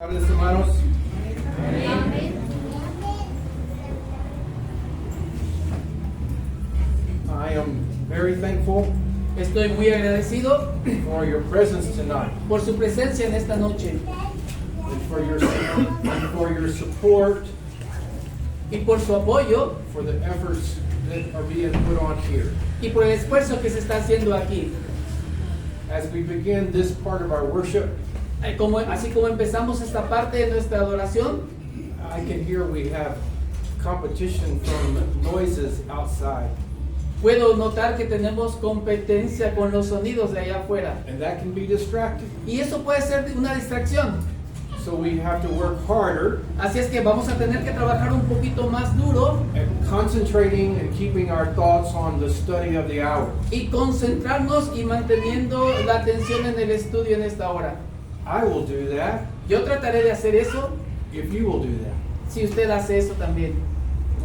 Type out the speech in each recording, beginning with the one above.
Tardes, hermanos. I am very thankful Estoy muy agradecido for your presence tonight por su presencia en esta noche and for your support y por su apoyo for the efforts that are being put on here. y por el esfuerzo que se está haciendo aquí. As we begin this part of our worship, Así como empezamos esta parte de nuestra adoración, I can hear we have competition from noises outside, puedo notar que tenemos competencia con los sonidos de allá afuera. and that can be distracting. Y eso puede ser una distracción. So we have to work harder Así es que vamos a tener que trabajar un poquito más duro at concentrating and keeping our thoughts on the study of the hour. y concentrarnos y manteniendo la atención en el estudio en esta hora. I will do that Yo trataré de hacer eso if you will do that. si usted hace eso también.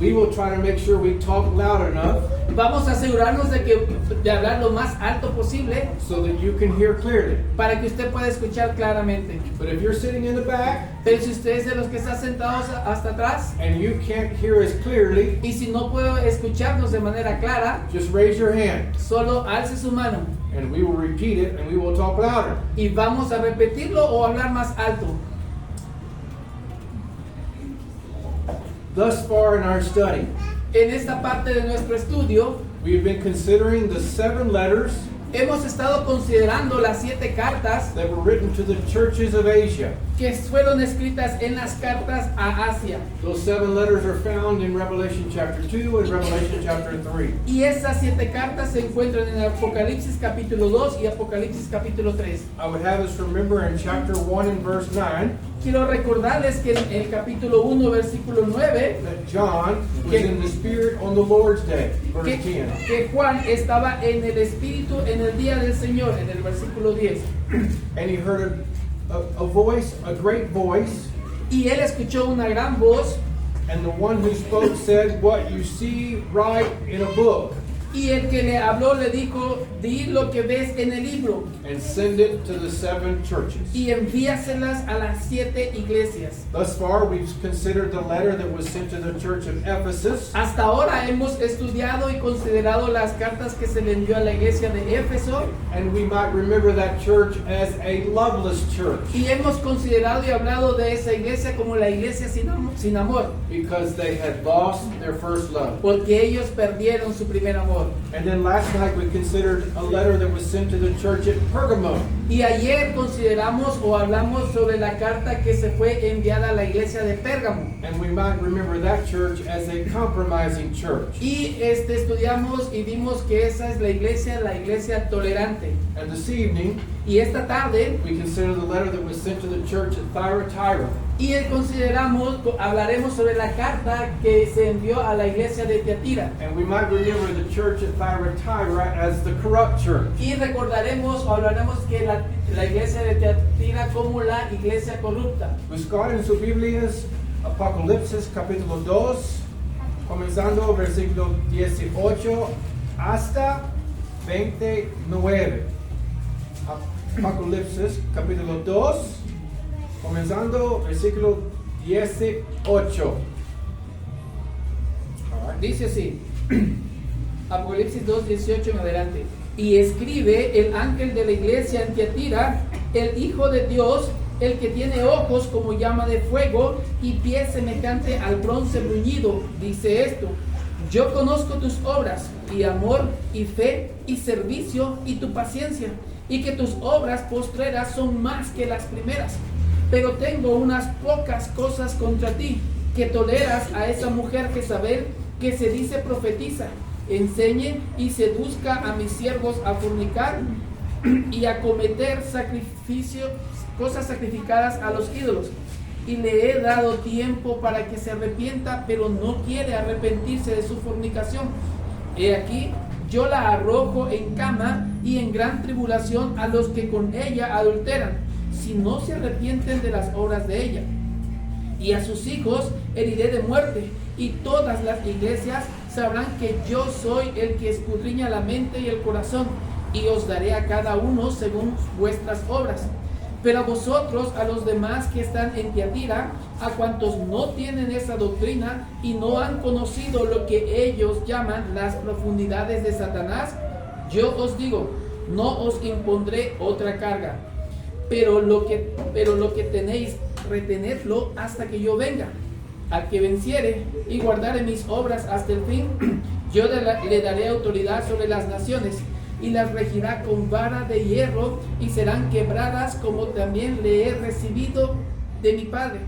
We will try to make sure we talk loud enough Vamos a asegurarnos de hablar lo más alto posible so that you can hear clearly. para que usted pueda escuchar claramente. But if you're sitting in the back Pero si usted es de los que está sentados hasta atrás and you can't hear us clearly, y si no puede escucharnos de manera clara, just raise your hand solo alce su mano and we will repeat it and we will talk louder. y vamos a repetirlo o hablar más alto. Thus far in our study, En esta parte de nuestro estudio we've been considering the 7 letters hemos estado considerando las 7 cartas that were written to the churches of Asia. que fueron escritas en las cartas a Asia. Those 7 letters are found in Revelation chapter 2 and Revelation chapter 3. Y esas 7 cartas se encuentran en Apocalipsis capítulo 2 y Apocalipsis capítulo 3. I would have us remember in chapter 1 and verse 9 Quiero recordarles que en el capítulo 1, versículo 9, that John was in the Spirit on the Lord's day, verse 10. que Juan estaba en el Espíritu en el día del Señor, en el versículo 10. And he heard a voice, a great voice, Y él escuchó una gran voz, and the one who spoke said, "What you see, write in a book, y el que le habló le dijo, di lo que ves en el libro, and send it to the 7 churches." y envíaselas a las 7 iglesias. Thus far, we've considered the letter that was sent to the church of Ephesus, Hasta ahora hemos estudiado y considerado las cartas que se le envió a la iglesia de Éfeso, and we might remember that church as a loveless church, y hemos considerado y hablado de esa iglesia como la iglesia sin amor, because they had lost their first love. porque ellos perdieron su primer amor. And then last night we considered a letter that was sent to the church at Pergamum, Y ayer consideramos o hablamos sobre la carta que se fue enviada a la iglesia de Pérgamo. and we might remember that church as a compromising church. Y estudiamos y vimos que esa es la iglesia tolerante. And this evening, Y esta tarde we consider the letter that was sent to the church at Thyatira. hablaremos sobre la carta que se envió a la iglesia de Tiatira. And we might remember the church at Thyatira as the corrupt church. Y recordaremos o hablaremos que la iglesia de Tiatira como la iglesia corrupta. Buscar en sus Biblias Apocalipsis capítulo 2, comenzando versículo 18 hasta 29. Apocalipsis capítulo 2, comenzando versículo 18. Dice así, Apocalipsis 2, 18 en adelante. Y escribe el ángel de la iglesia en Tiatira, el Hijo de Dios, el que tiene ojos como llama de fuego y pies semejante al bronce bruñido, dice esto: yo conozco tus obras, y amor, y fe, y servicio, y tu paciencia, y que tus obras postreras son más que las primeras. Pero tengo unas pocas cosas contra ti, que toleras a esa mujer Jezabel, que se dice profetiza, enseñe y seduzca a mis siervos a fornicar y a cometer cosas sacrificadas a los ídolos. Y le he dado tiempo para que se arrepienta, pero no quiere arrepentirse de su fornicación. He aquí, yo la arrojo en cama y en gran tribulación a los que con ella adulteran, si no se arrepienten de las obras de ella. Y a sus hijos heriré de muerte, y todas las iglesias sabrán que yo soy el que escudriña la mente y el corazón, y os daré a cada uno según vuestras obras. Pero a vosotros, a los demás que están en Tiatira, a cuantos no tienen esa doctrina y no han conocido lo que ellos llaman las profundidades de Satanás, yo os digo, no os impondré otra carga, pero lo que tenéis, retenedlo hasta que yo venga. Al que venciere y guardare mis obras hasta el fin, yo le daré autoridad sobre las naciones, y las regirá con vara de hierro, y serán quebradas como también le he recibido de mi Padre.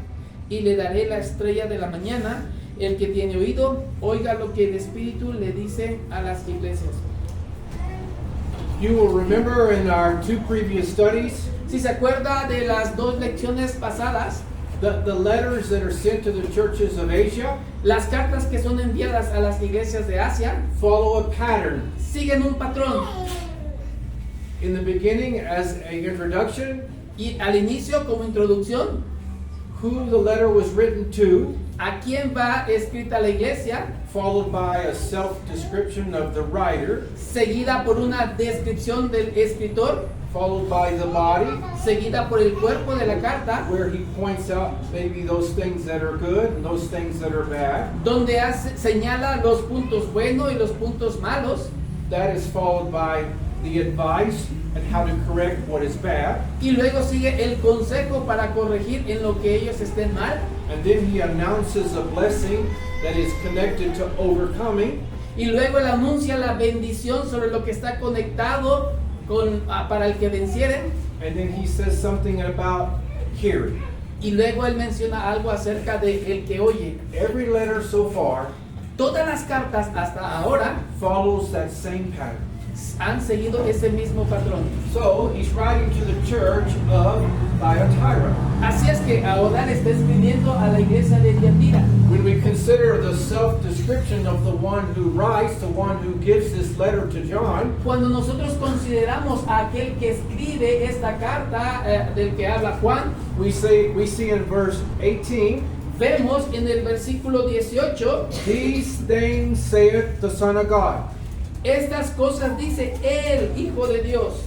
Y le daré la estrella de la mañana. El que tiene oído, oiga lo que el Espíritu le dice a las iglesias. You will remember in our 2 previous studies, Si se acuerda de las 2 lecciones pasadas, the letters that are sent to the churches of Asia las cartas que son enviadas a las iglesias de Asia follow a pattern. siguen un patrón. In the beginning, as an introduction, Y al inicio, como introducción, who the letter was written to, a quién va escrita la iglesia, followed by a self-description of the writer, seguida por una descripción del escritor, followed by the body, seguida por el cuerpo de la carta, where he points out maybe those things that are good and those things that are bad. donde señala los puntos buenos y los puntos malos, That is followed by the advice and how to correct what is bad. y luego sigue el consejo para corregir en lo que ellos estén mal, And then he announces a blessing that is connected to overcoming. y luego él anuncia la bendición sobre lo que está conectado para el que venciere, And then he says something about hearing. y luego él menciona algo acerca de el que oye. Every letter so far Todas las cartas hasta ahora follows that same pattern. han seguido ese mismo patrón. So he's writing to the church of Thyatira. Así es que ahora le está escribiendo a la iglesia de Tiatira. When we consider the self-description of the one who writes, the one who gives this letter to John, Cuando nosotros consideramos a aquel que escribe esta carta del que habla Juan, we see in verse 18, vemos en el versículo 18, these things saith the Son of God. estas cosas dice el Hijo de Dios.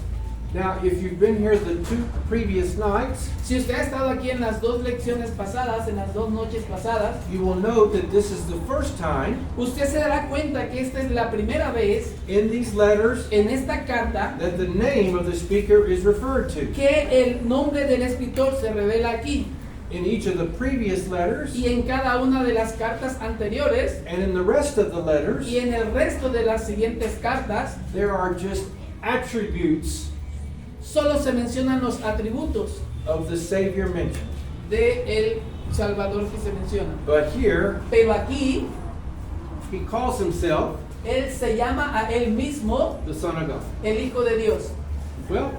Now, if you've been here the 2 previous nights, Si usted ha estado aquí en las 2 lecciones pasadas, en las 2 noches pasadas, you will note that this is the first time usted se dará cuenta que esta es la primera vez in these letters en esta carta that the name of the speaker is referred to. que el nombre del escritor se revela aquí. In each of the previous letters Y en cada una de las cartas anteriores and in the rest of the letters, y en el resto de las siguientes cartas, there are just attributes solo se mencionan los atributos of the Savior mentioned. de el Salvador que se menciona. But here, Pero aquí he calls himself él se llama a él mismo the Son of God. el Hijo de Dios. Well,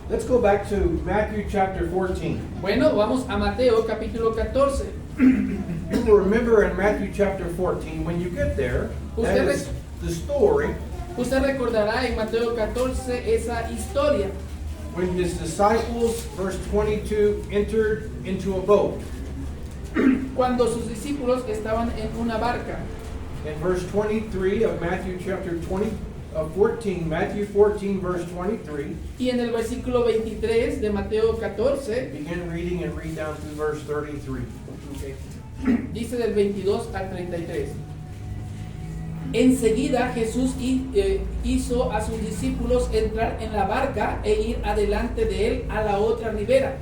let's go back to Matthew chapter 14. Bueno, vamos a Mateo capítulo 14. You will remember in Matthew chapter 14, when you get there, that is the story Usted recordará en Mateo 14 esa historia when his disciples, verse 22, entered into a boat. cuando sus discípulos estaban en una barca. In verse 23 of Matthew chapter 14, Matthew 14, verse 23, Y en el versículo 23 de Mateo 14, begin reading and read down through verse 33. dice del 22 al 33. Enseguida Jesús hizo a sus discípulos entrar en la barca e ir adelante de él a la otra ribera,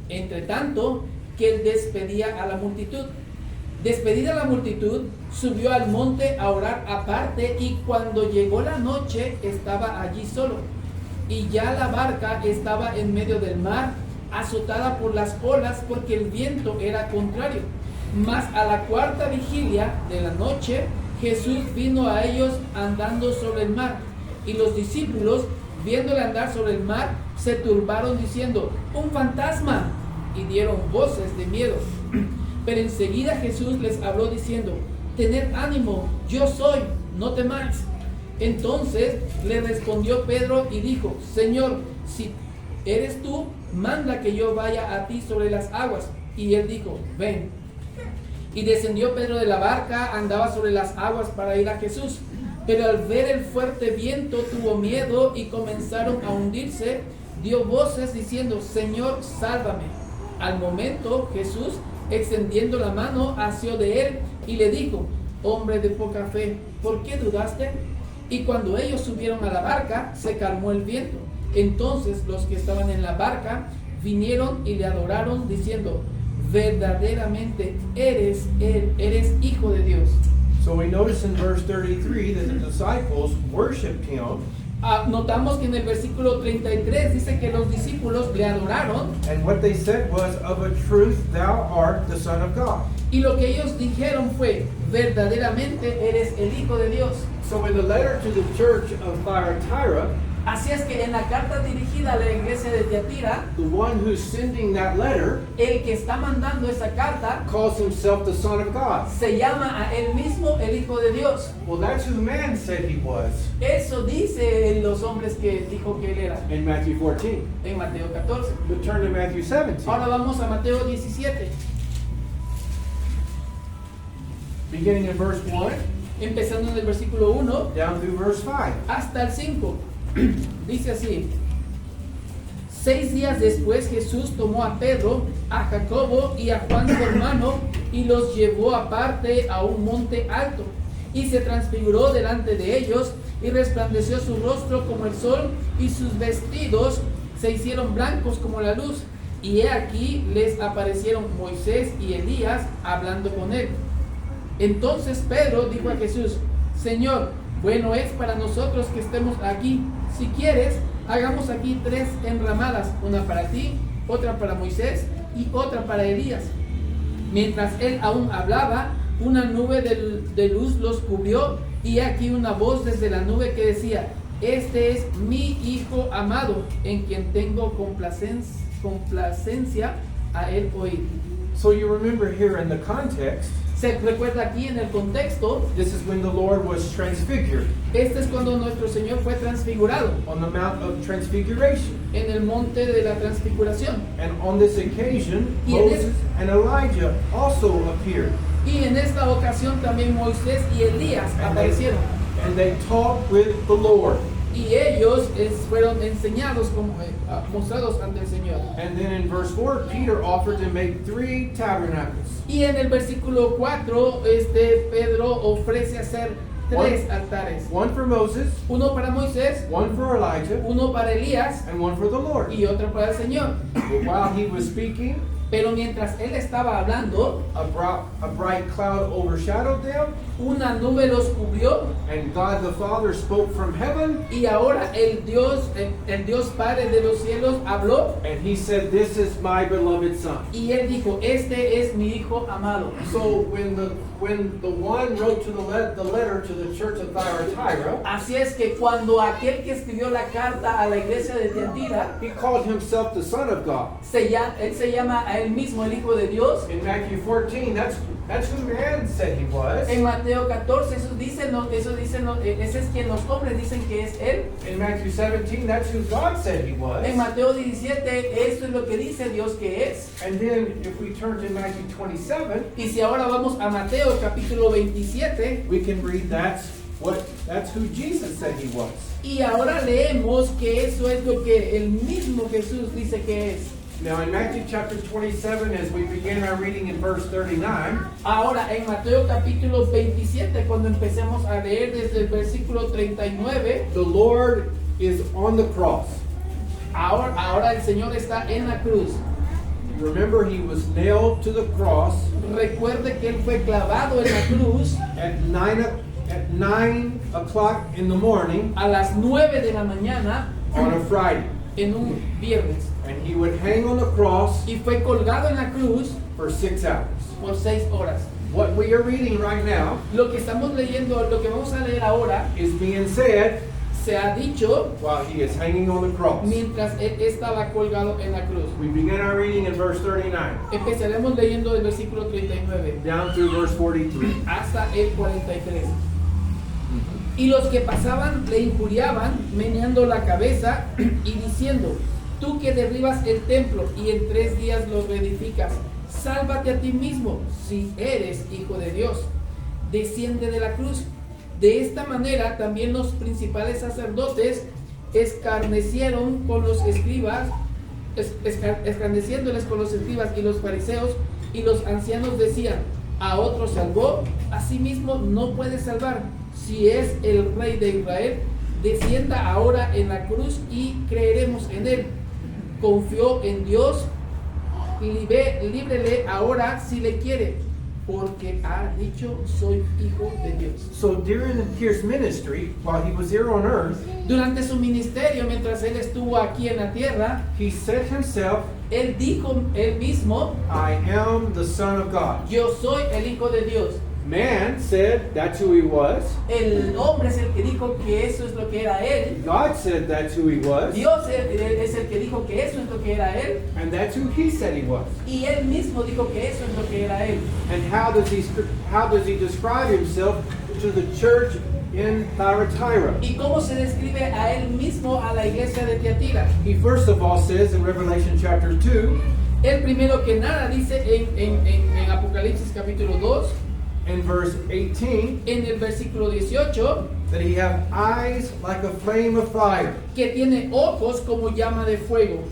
entre tanto que él despedía a la multitud. Despedida la multitud, subió al monte a orar aparte, y cuando llegó la noche estaba allí solo. Y ya la barca estaba en medio del mar, azotada por las olas, porque el viento era contrario. Mas a la cuarta vigilia de la noche, Jesús vino a ellos andando sobre el mar. Y los discípulos, viéndole andar sobre el mar, se turbaron diciendo: ¡un fantasma! Y dieron voces de miedo. Pero enseguida Jesús les habló diciendo: tened ánimo, yo soy, no temáis. Entonces le respondió Pedro y dijo: Señor, si eres tú, manda que yo vaya a ti sobre las aguas. Y él dijo: ven. Y descendió Pedro de la barca, andaba sobre las aguas para ir a Jesús. Pero al ver el fuerte viento tuvo miedo y comenzaron a hundirse, dio voces diciendo, Señor, sálvame. Al momento Jesús, extendiendo la mano, asió de él y le dijo, hombre de poca fe, ¿por qué dudaste? Y cuando ellos subieron a la barca, se calmó el viento. Entonces los que estaban en la barca vinieron y le adoraron diciendo, verdaderamente eres hijo de Dios. So we notice in verse 33 that the disciples worshiped him, Notamos que en el versículo 33 dice que los discípulos le adoraron and what they said was, of a truth, thou art the Son of God. y lo que ellos dijeron fue, verdaderamente eres el Hijo de Dios. So in the letter to the church of Thyatira, Así es que en la carta dirigida a la iglesia de Tiatira, the one who's sending that letter el que está mandando esa carta calls himself the Son of God. se llama a él mismo el Hijo de Dios. Well, that's who man said he was Eso dice los hombres que dijo que él era in Matthew 14. en Mateo 14. But turn to Matthew 17, Ahora vamos a Mateo 17, beginning in verse 1 empezando en el versículo 1 down through verse 5. hasta el 5. Dice así: 6 días después Jesús tomó a Pedro, a Jacobo y a Juan su hermano y los llevó aparte a un monte alto y se transfiguró delante de ellos y resplandeció su rostro como el sol y sus vestidos se hicieron blancos como la luz. Y he aquí les aparecieron Moisés y Elías hablando con él. Entonces Pedro dijo a Jesús: Señor, bueno es para nosotros que estemos aquí. Si quieres, hagamos aquí 3 enramadas, una para ti, otra para Moisés y otra para Elías. Mientras él aún hablaba, una nube de luz los cubrió y aquí una voz desde la nube que decía: Este es mi Hijo amado, en quien tengo complacencia a él oír. So you remember here in the context, Se recuerda aquí en el contexto, this is when the Lord was transfigured este es cuando nuestro Señor fue transfigurado on the Mount of Transfiguration. en el monte de la transfiguración. And on this occasion, Y en Moses and Elijah also appeared. Y en esta ocasión también Moisés y Elías aparecieron. And they talked with the Lord. Y ellos fueron enseñados, mostrados ante el Señor. And then in verse 4, Peter offered to make 3 tabernacles. Y en el versículo 4, Pedro ofrece hacer 3 altares. One for Moses, Uno para Moisés, one for Elijah, uno para Elías and one for the Lord. y otro para el Señor. But while he was speaking, Pero mientras él estaba hablando, a bright cloud overshadowed them, una nube los cubrió and God the Father spoke from heaven, y ahora el Dios Padre de los cielos habló and he said, "This is my beloved Son." y él dijo: Este es mi Hijo amado. So when the one wrote to the letter to the church of Thyatira, Así es que cuando aquel que escribió la carta a la iglesia de Tiatira, he called himself the Son of God. él se llama a él mismo el Hijo de Dios. In Matthew 14, that's who man said he was. En Mateo 14, ese es quien los hombres dicen que es él. In Matthew 17, that's who God said he was. En Mateo 17, esto es lo que dice Dios que es. And then if we turn to Matthew 27, Y si ahora vamos a Mateo capítulo 27, we can read that's who Jesus said he was. y ahora leemos que eso es lo que el mismo Jesús dice que es. Now in Matthew chapter 27, as we begin our reading in verse 39, Ahora en Mateo capítulo 27, cuando empecemos a leer desde el versículo 39, the Lord is on the cross. ahora el Señor está en la cruz. Remember, he was nailed to the cross Recuerde que él fue clavado en la cruz at 9 o'clock in the morning a las 9 de la mañana on a Friday. en un viernes. And he would hang on the cross Y fue colgado en la cruz for 6 hours. por 6 horas. What we are reading right now Lo que estamos leyendo, lo que vamos a leer ahora, is being said se ha dicho while he is hanging on the cross. mientras él estaba colgado en la cruz. We begin our reading in verse 39 Empezaremos leyendo del versículo 39 down through verse 43. hasta el 43. Y los que pasaban le injuriaban, meneando la cabeza y diciendo: Tú que derribas el templo y en 3 días lo reedificas, sálvate a ti mismo, si eres hijo de Dios. Desciende de la cruz. De esta manera también los principales sacerdotes escarnecieron con los escribas, escarneciéndoles con los escribas y los fariseos, y los ancianos decían: a otro salvó, a sí mismo no puede salvar. Si es el Rey de Israel, descienda ahora en la cruz y creeremos en él. Confió en Dios, líbrele ahora si le quiere, porque ha dicho: soy hijo de Dios. So during his ministry, while he was here on earth, Durante su ministerio, mientras él estuvo aquí en la tierra, he said himself, él dijo él mismo: I am the Son of God. yo soy el hijo de Dios. Man said that's who he was. El hombre es el que dijo que eso es lo que era él. God said that's who he was. Dios es el que dijo que eso es lo que era él. And that's who he said he was. Y él mismo dijo que eso es lo que era él. And how does he describe himself to the church in Thyatira? ¿Y cómo se describe a él mismo a la iglesia de Tiatira? He first of all says in Revelation chapter 2, Él primero que nada dice en Apocalipsis capítulo 2, in verse 18, en el versículo 18, that he have eyes like a flame of fire. que tiene ojos como llama de fuego.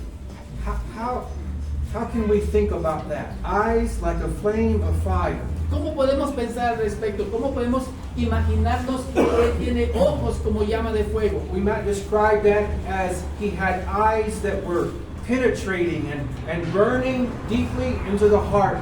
How can we think about that? Eyes like a flame of fire. ¿Cómo podemos pensar al respecto? ¿Cómo podemos imaginarnos que él tiene ojos como llama de fuego? We might describe that as he had eyes that were penetrating and burning deeply into the heart.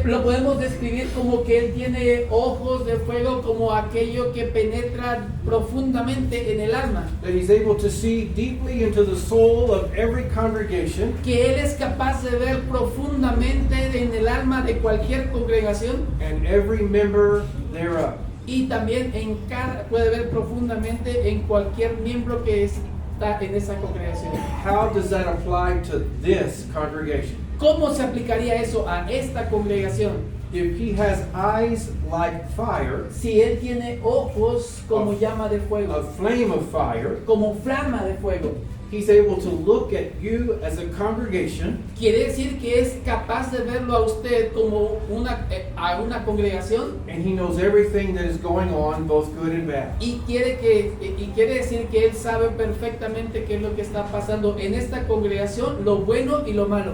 Lo podemos describir como que él tiene ojos de fuego, como aquello que penetra profundamente en el alma. That he's able to see deeply into the soul of every congregation. Que él es capaz de ver profundamente en el alma de cualquier congregación. And every member thereof. Y también puede ver profundamente en cualquier miembro que está en esa congregación. How does that apply to this congregation? ¿Cómo se aplicaría eso a esta congregación? If he has eyes like fire, Si él tiene ojos como llama de fuego, a flame of fire, como flama de fuego, he's able to look at you as a congregation quiere decir que es capaz de verlo a usted como a una congregación, and he knows everything that is going on, both good and bad. y quiere decir que él sabe perfectamente qué es lo que está pasando en esta congregación, lo bueno y lo malo,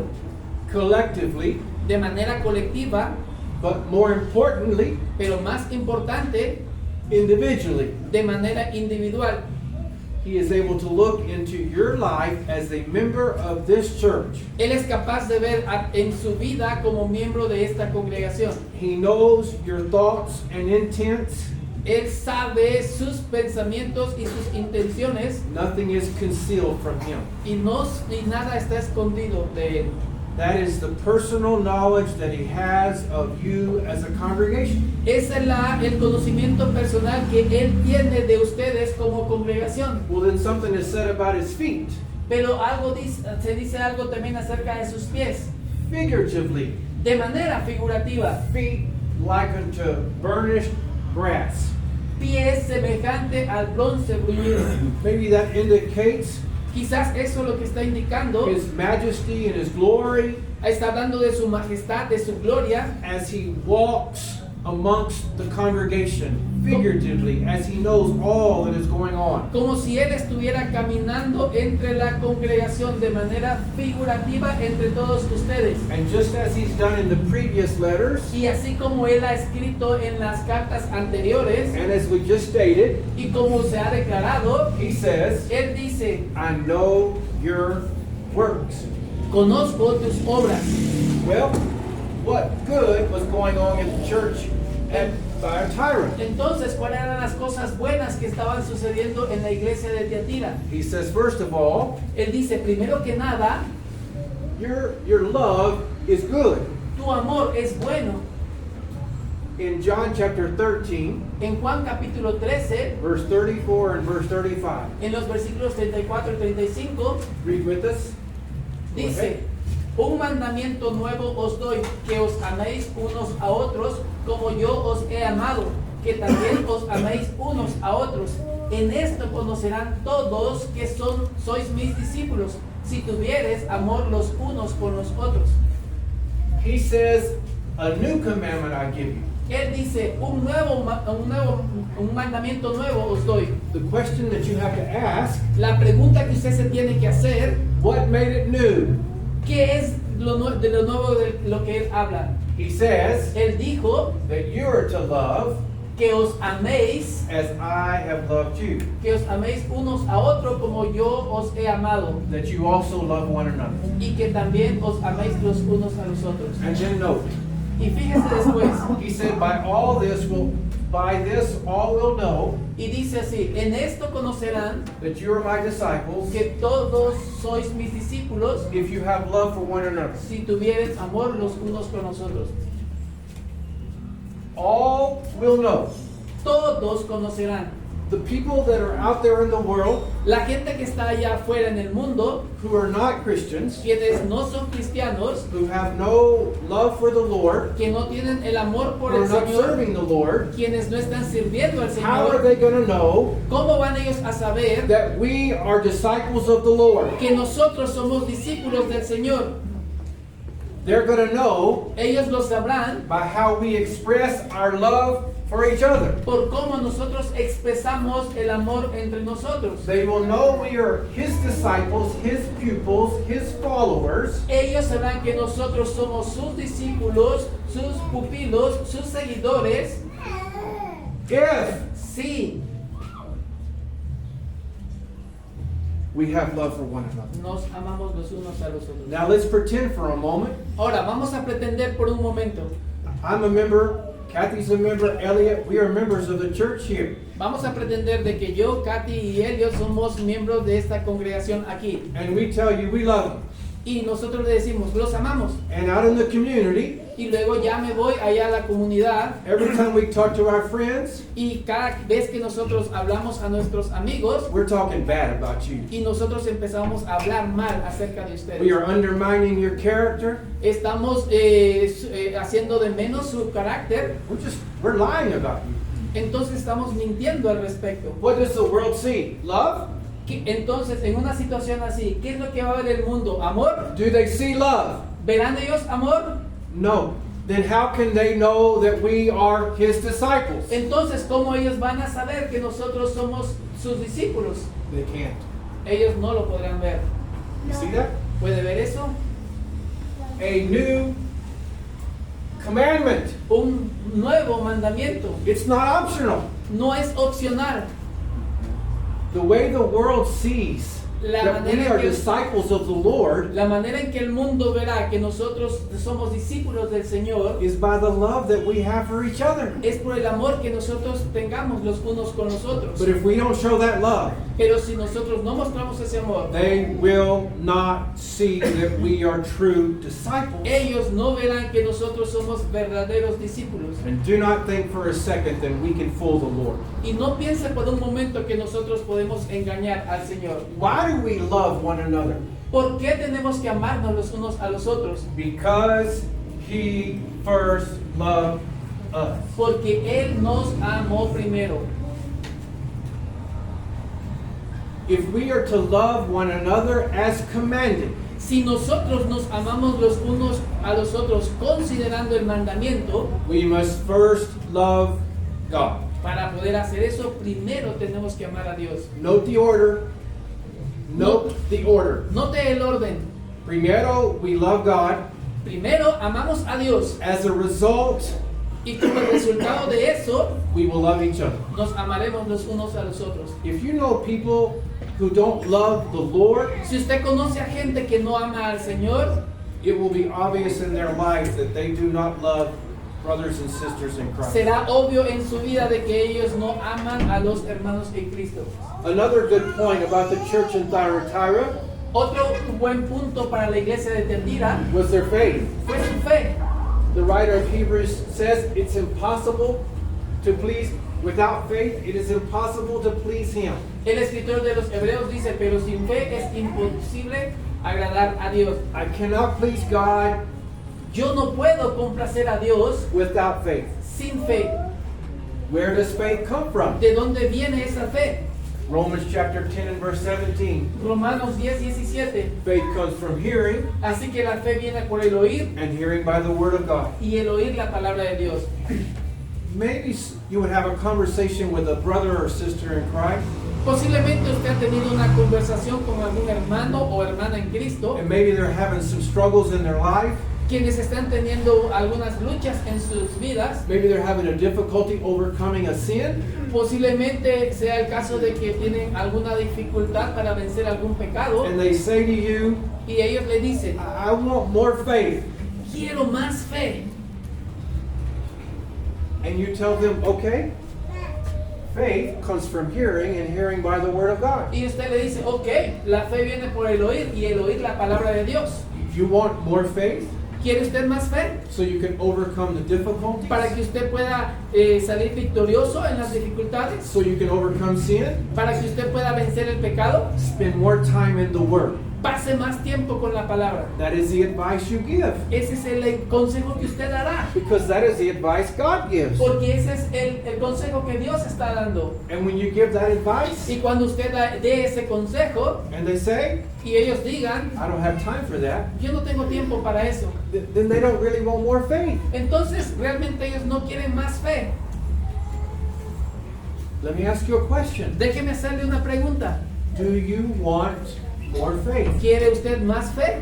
Collectively, de manera colectiva, but more importantly, pero más importante, individually. de manera individual. He is able to look into your life as a member of this church. Él es capaz de ver en su vida como miembro de esta congregación. He knows your thoughts and intents. Él sabe sus pensamientos y sus intenciones, Nothing is concealed from him. y nada está escondido de él. That is the personal knowledge that he has of you as a congregation. Ese es el conocimiento personal que él tiene de ustedes como congregación. Well, then something is said about his feet. Pero se dice algo también acerca de sus pies, Figuratively, de manera figurativa. feet like unto burnished brass. Pies semejante al bronce bruñido. Maybe that indicates Quizás eso es lo que está indicando. his majesty and his glory Está hablando de su majestad, de su gloria, as he walks amongst the congregation, figuratively, as he knows all that is going on. como si él estuviera caminando entre la congregación de manera figurativa entre todos ustedes. And just as he's done in the previous letters, Y así como él ha escrito en las cartas anteriores, and as we just stated, y como se ha declarado, he says, él dice: I know your works. conozco tus obras. Well, what good was going on in the church at Thyatira? Entonces, ¿cuáles eran las cosas buenas que estaban sucediendo en la iglesia de Tiatira? He says, first of all, Él dice, primero que nada, your love is good. tu amor es bueno. In John chapter 13, En Juan capítulo 13, verse 34 and verse 35, en los versículos 34 y 35, read with us. dice: un mandamiento nuevo os doy, que os améis unos a otros como yo os he amado, que también os améis unos a otros. En esto conocerán todos que sois mis discípulos, si tuviereis amor los unos con los otros. He says, a new commandment I give you. Él dice, un mandamiento nuevo os doy. The question that you have to ask, La pregunta que usted se tiene que hacer, what made it new? ¿qué es de lo nuevo de lo que él habla? He says Él dijo that you are to love que os améis, as I have loved you, que os améis unos a otros como yo os he amado, that you also love one another. y que también os améis los unos a los otros. And then note, Y fíjese después, he said, by this all will know y dice así, en esto conocerán that you are my disciples que todos sois mis discípulos if you have love for one another. si tuvieres amor los unos con los otros. All will know. Todos conocerán. The people that are out there in the world La gente que está allá afuera en el mundo, who are not Christians, quienes no son cristianos, who have no love for the Lord, que no tienen el amor por who el are not Señor, serving the Lord, quienes no están sirviendo al how are Señor, they going to know ¿cómo van ellos a saber that we are disciples of the Lord? que nosotros somos discípulos del Señor? They're going to know Ellos lo sabrán by how we express our love for each other. por cómo nosotros expresamos el amor entre nosotros. They will know we are His disciples, His pupils, His followers, Ellos sabrán que nosotros somos sus discípulos, sus pupilos, sus seguidores. if Sí, we have love for one another. nos amamos los unos a los otros. Now let's pretend for a moment. Ahora, vamos a pretender por un momento. I'm a member, Kathy's a member, Elliot, we are members of the church here. Vamos a pretender de que yo, Katy y Elliot somos miembros de esta congregación aquí. And we tell you we love them. Y nosotros le decimos, los amamos. And out in the community, Y luego ya me voy allá a la comunidad. every time we talk to our friends, Y cada vez que nosotros hablamos a nuestros amigos, we're talking bad about you. y nosotros empezamos a hablar mal acerca de We ustedes. are undermining your character. Estamos haciendo de menos su carácter. We're lying about you. Entonces estamos mintiendo al respecto. What does the world see? Love? Entonces, en una situación así, ¿qué es lo que va a ver el mundo? ¿Amor? Do they see love? ¿Verán ellos amor? No. Then how can they know that we are His disciples? Entonces, ¿cómo ellos van a saber que nosotros somos sus discípulos? They can't. Ellos no lo podrán ver. You see that? ¿Puede ver eso? A new commandment. Un nuevo mandamiento. It's not optional. No es opcional. The way the world sees La that we manera are que- disciples of the Lord La manera en que el mundo verá que nosotros somos discípulos del Señor is by the love that we have for each other. es por el amor que nosotros tengamos los unos con los otros. But if we don't show that love, Pero si nosotros no mostramos ese amor, they will not see that we are true disciples. ellos no verán que nosotros somos verdaderos discípulos. And do not think for a second that we can fool the Lord. Y no piense por un momento que nosotros podemos engañar al Señor. Why do we love one another? ¿Por qué tenemos que amarnos los unos a los otros? Because He first loved us. Porque Él nos amó primero. If we are to love one another as commanded, Si nosotros nos amamos los unos a los otros considerando el mandamiento, we must first love God. para poder hacer eso, primero tenemos que amar a Dios. Note the order. Note the order. Note el orden. Primero, we love God. Primero amamos a Dios As a result, y como el resultado de eso, we will love each other. nos amaremos los unos a los otros. If you know people who don't love the Lord, Si usted conoce a gente que no ama al Señor, it will be obvious in their lives that they do not love brothers and sisters in Christ. será obvio en su vida de que ellos no aman a los hermanos en Cristo. Another good point about the church in Thyatira Otro buen punto para la iglesia de Tendira was their faith. fue su fe. The writer of Hebrews says it's impossible to please, without faith, it is impossible to please Him. El escritor de los Hebreos dice, pero sin fe es imposible agradar a Dios. I cannot please God Yo no puedo complacer a Dios without faith. sin fe. Where does faith come from? ¿De dónde viene esa fe? Romans chapter 10 and verse 17. Romanos 10:17. Faith comes from hearing, Así que la fe viene por el oír and hearing by the word of God. y el oír la palabra de Dios. maybe you would have a conversation with a brother or sister in Christ, Posiblemente usted ha tenido una conversación con algún hermano o hermana en Cristo, and maybe they're having some struggles in their life. quienes están teniendo algunas luchas en sus vidas. Maybe they're having a difficulty overcoming a sin. Posiblemente sea el caso de que tienen alguna dificultad para vencer algún pecado And they say to you, y ellos le dicen, I want more faith. quiero más fe. And you tell them, okay, faith comes from hearing, and hearing by the word of God. Y usted le dice, ok, la fe viene por el oír y el oír la palabra de Dios. You want more faith ¿Quiere usted más fe? so you can overcome the difficulties, Para que usted pueda salir victorioso en las dificultades, so you can overcome sin, para que usted pueda vencer el pecado. spend more time in the word. Pase más tiempo con la palabra. That is the advice you give, Ese es el consejo que usted dará, because that is the advice God gives. porque ese es el consejo que Dios está dando. And when you give that advice, Y cuando usted dé ese consejo and they say, y ellos digan, I don't have time for that, yo no tengo tiempo para eso, then they don't really want more faith. entonces realmente ellos no quieren más fe. Let me ask you a question. Déjeme hacerle una pregunta. Do you want more faith? ¿Quiere usted más fe?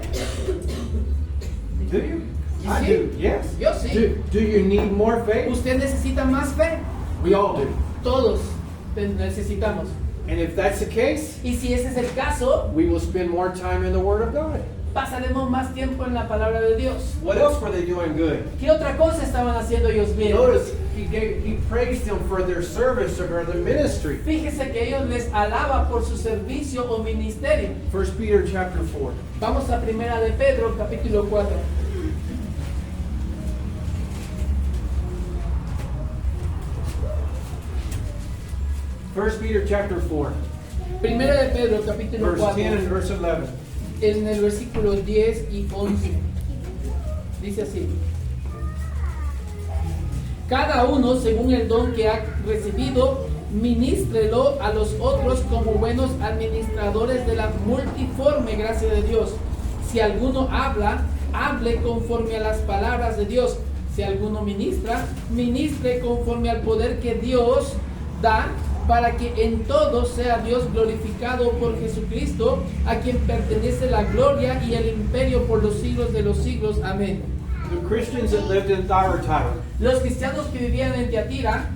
Do you? You I see? do, yes. Yo sí. Do you need more faith? ¿Usted necesita más fe? We all do. Todos necesitamos. And if that's the case, Y si ese es el caso, we will spend more time in the Word of God. pasaremos más tiempo en la palabra de Dios. What else were they doing good? ¿Qué otra cosa estaban haciendo ellos bien? Notice he praised them for their service or their ministry. Fíjese que ellos les alaba por su servicio o ministerio. 1 Peter chapter 4. Vamos a Primera de Pedro, capítulo 4. First Peter chapter 4, Primera de Pedro, capítulo verse 4. 10 and verse 11. En el versículo 10 y 11. Dice así. Cada uno, según el don que ha recibido, ministrelo a los otros como buenos administradores de la multiforme gracia de Dios. Si alguno habla, hable conforme a las palabras de Dios. Si alguno ministra, ministre conforme al poder que Dios da, para que en todo sea Dios glorificado por Jesucristo, a quien pertenece la gloria y el imperio por los siglos de los siglos. Amén. The Christians that lived in Thyatira, Los cristianos que vivían en Tiatira,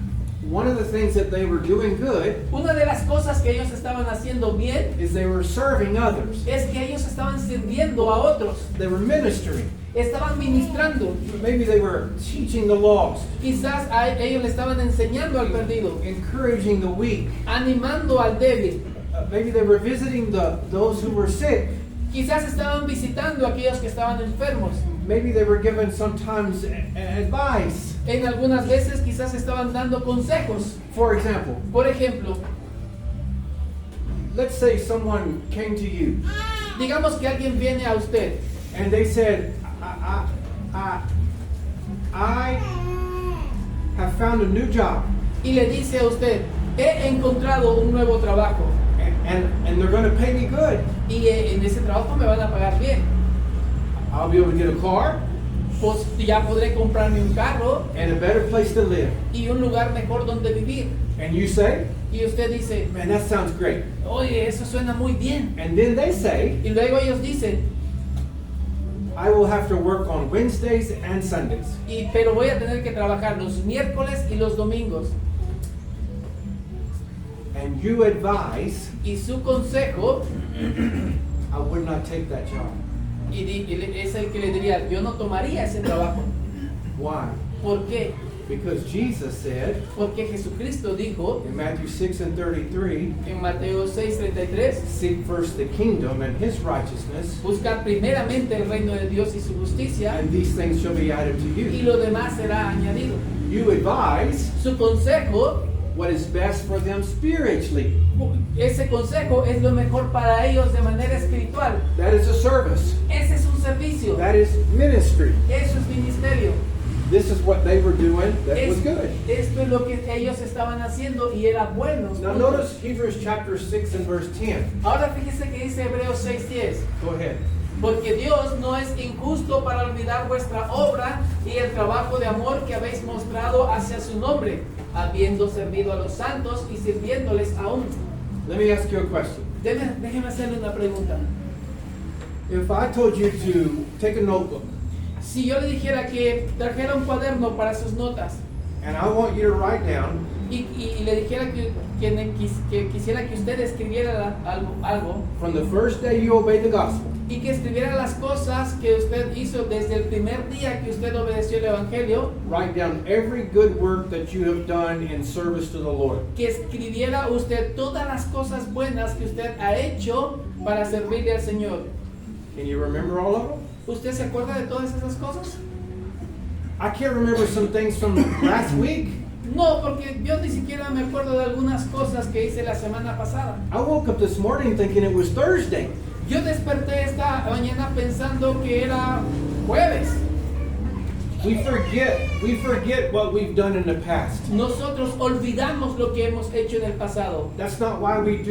one of the things that they were doing good una de las cosas que ellos estaban haciendo bien is they were serving others. es que ellos estaban sirviendo a otros, They were ministering. estaban ministrando. Maybe they were teaching the lost, Quizás ellos le estaban enseñando al perdido, encouraging the weak. animando al débil. Maybe they were visiting those who were sick. Quizás estaban visitando a aquellos que estaban enfermos. Maybe they were giving sometimes advice. En algunas veces quizás estaban dando consejos. For example, Por ejemplo, let's say someone came to you digamos que alguien viene a usted and they said, I have found a new job, y le dice a usted, he encontrado un nuevo trabajo and they're going to pay me good. y en ese trabajo me van a pagar bien. I'll be able to get a car Pues ya podré comprarme un carro and a better place to live. y un lugar mejor donde vivir. And you say, Y usted dice, man, that sounds great. oye, eso suena muy bien. And then they say, Y luego ellos dicen, I will have to work on Wednesdays and Sundays. pero voy a tener que trabajar los miércoles y los domingos. And you advise, Y su consejo I would not take that job. es el que le diría, yo no tomaría ese trabajo. Why? ¿Por qué? Because Jesus said Porque Jesucristo dijo in Matthew 6 and 33, en Mateo 6:33, seek first the kingdom and his righteousness, buscar primeramente el reino de Dios y su justicia, and these things shall be added to y you. lo demás será añadido. You advise Su consejo, what is best for them spiritually. ese consejo es lo mejor para ellos de manera espiritual. That is a service. Ese es un servicio. That is ministry. Eso es ministerio. This is what they were doing that was good. Esto es lo que ellos estaban haciendo y era bueno. Now notice Hebrews chapter 6 and verse 10. Ahora fíjese que dice Hebreos 6:10. Go ahead. Porque Dios no es injusto para olvidar vuestra obra y el trabajo de amor que habéis mostrado hacia su nombre, habiendo servido a los santos y sirviéndoles aún. Let me ask you a question. Déjeme hacerle una pregunta. If I told you to take a notebook Si yo le dijera que trajera un cuaderno para sus notas and I want you to write down y le dijera que quisiera que usted escribiera algo from the first day you obeyed the gospel y que escribiera las cosas que usted hizo desde el primer día que usted obedeció el Evangelio, write down every good work that you have done in service to the Lord. que escribiera usted todas las cosas buenas que usted ha hecho para servirle al Señor. Can you remember all of them? ¿Usted se acuerda de todas esas cosas? I can't remember some things from last week. No, porque yo ni siquiera me acuerdo de algunas cosas que hice la semana pasada. I woke up this morning thinking it was Thursday. Yo desperté esta mañana pensando que era jueves. We forget what we've done in the past. Nosotros olvidamos lo que hemos hecho en el pasado. That's not why we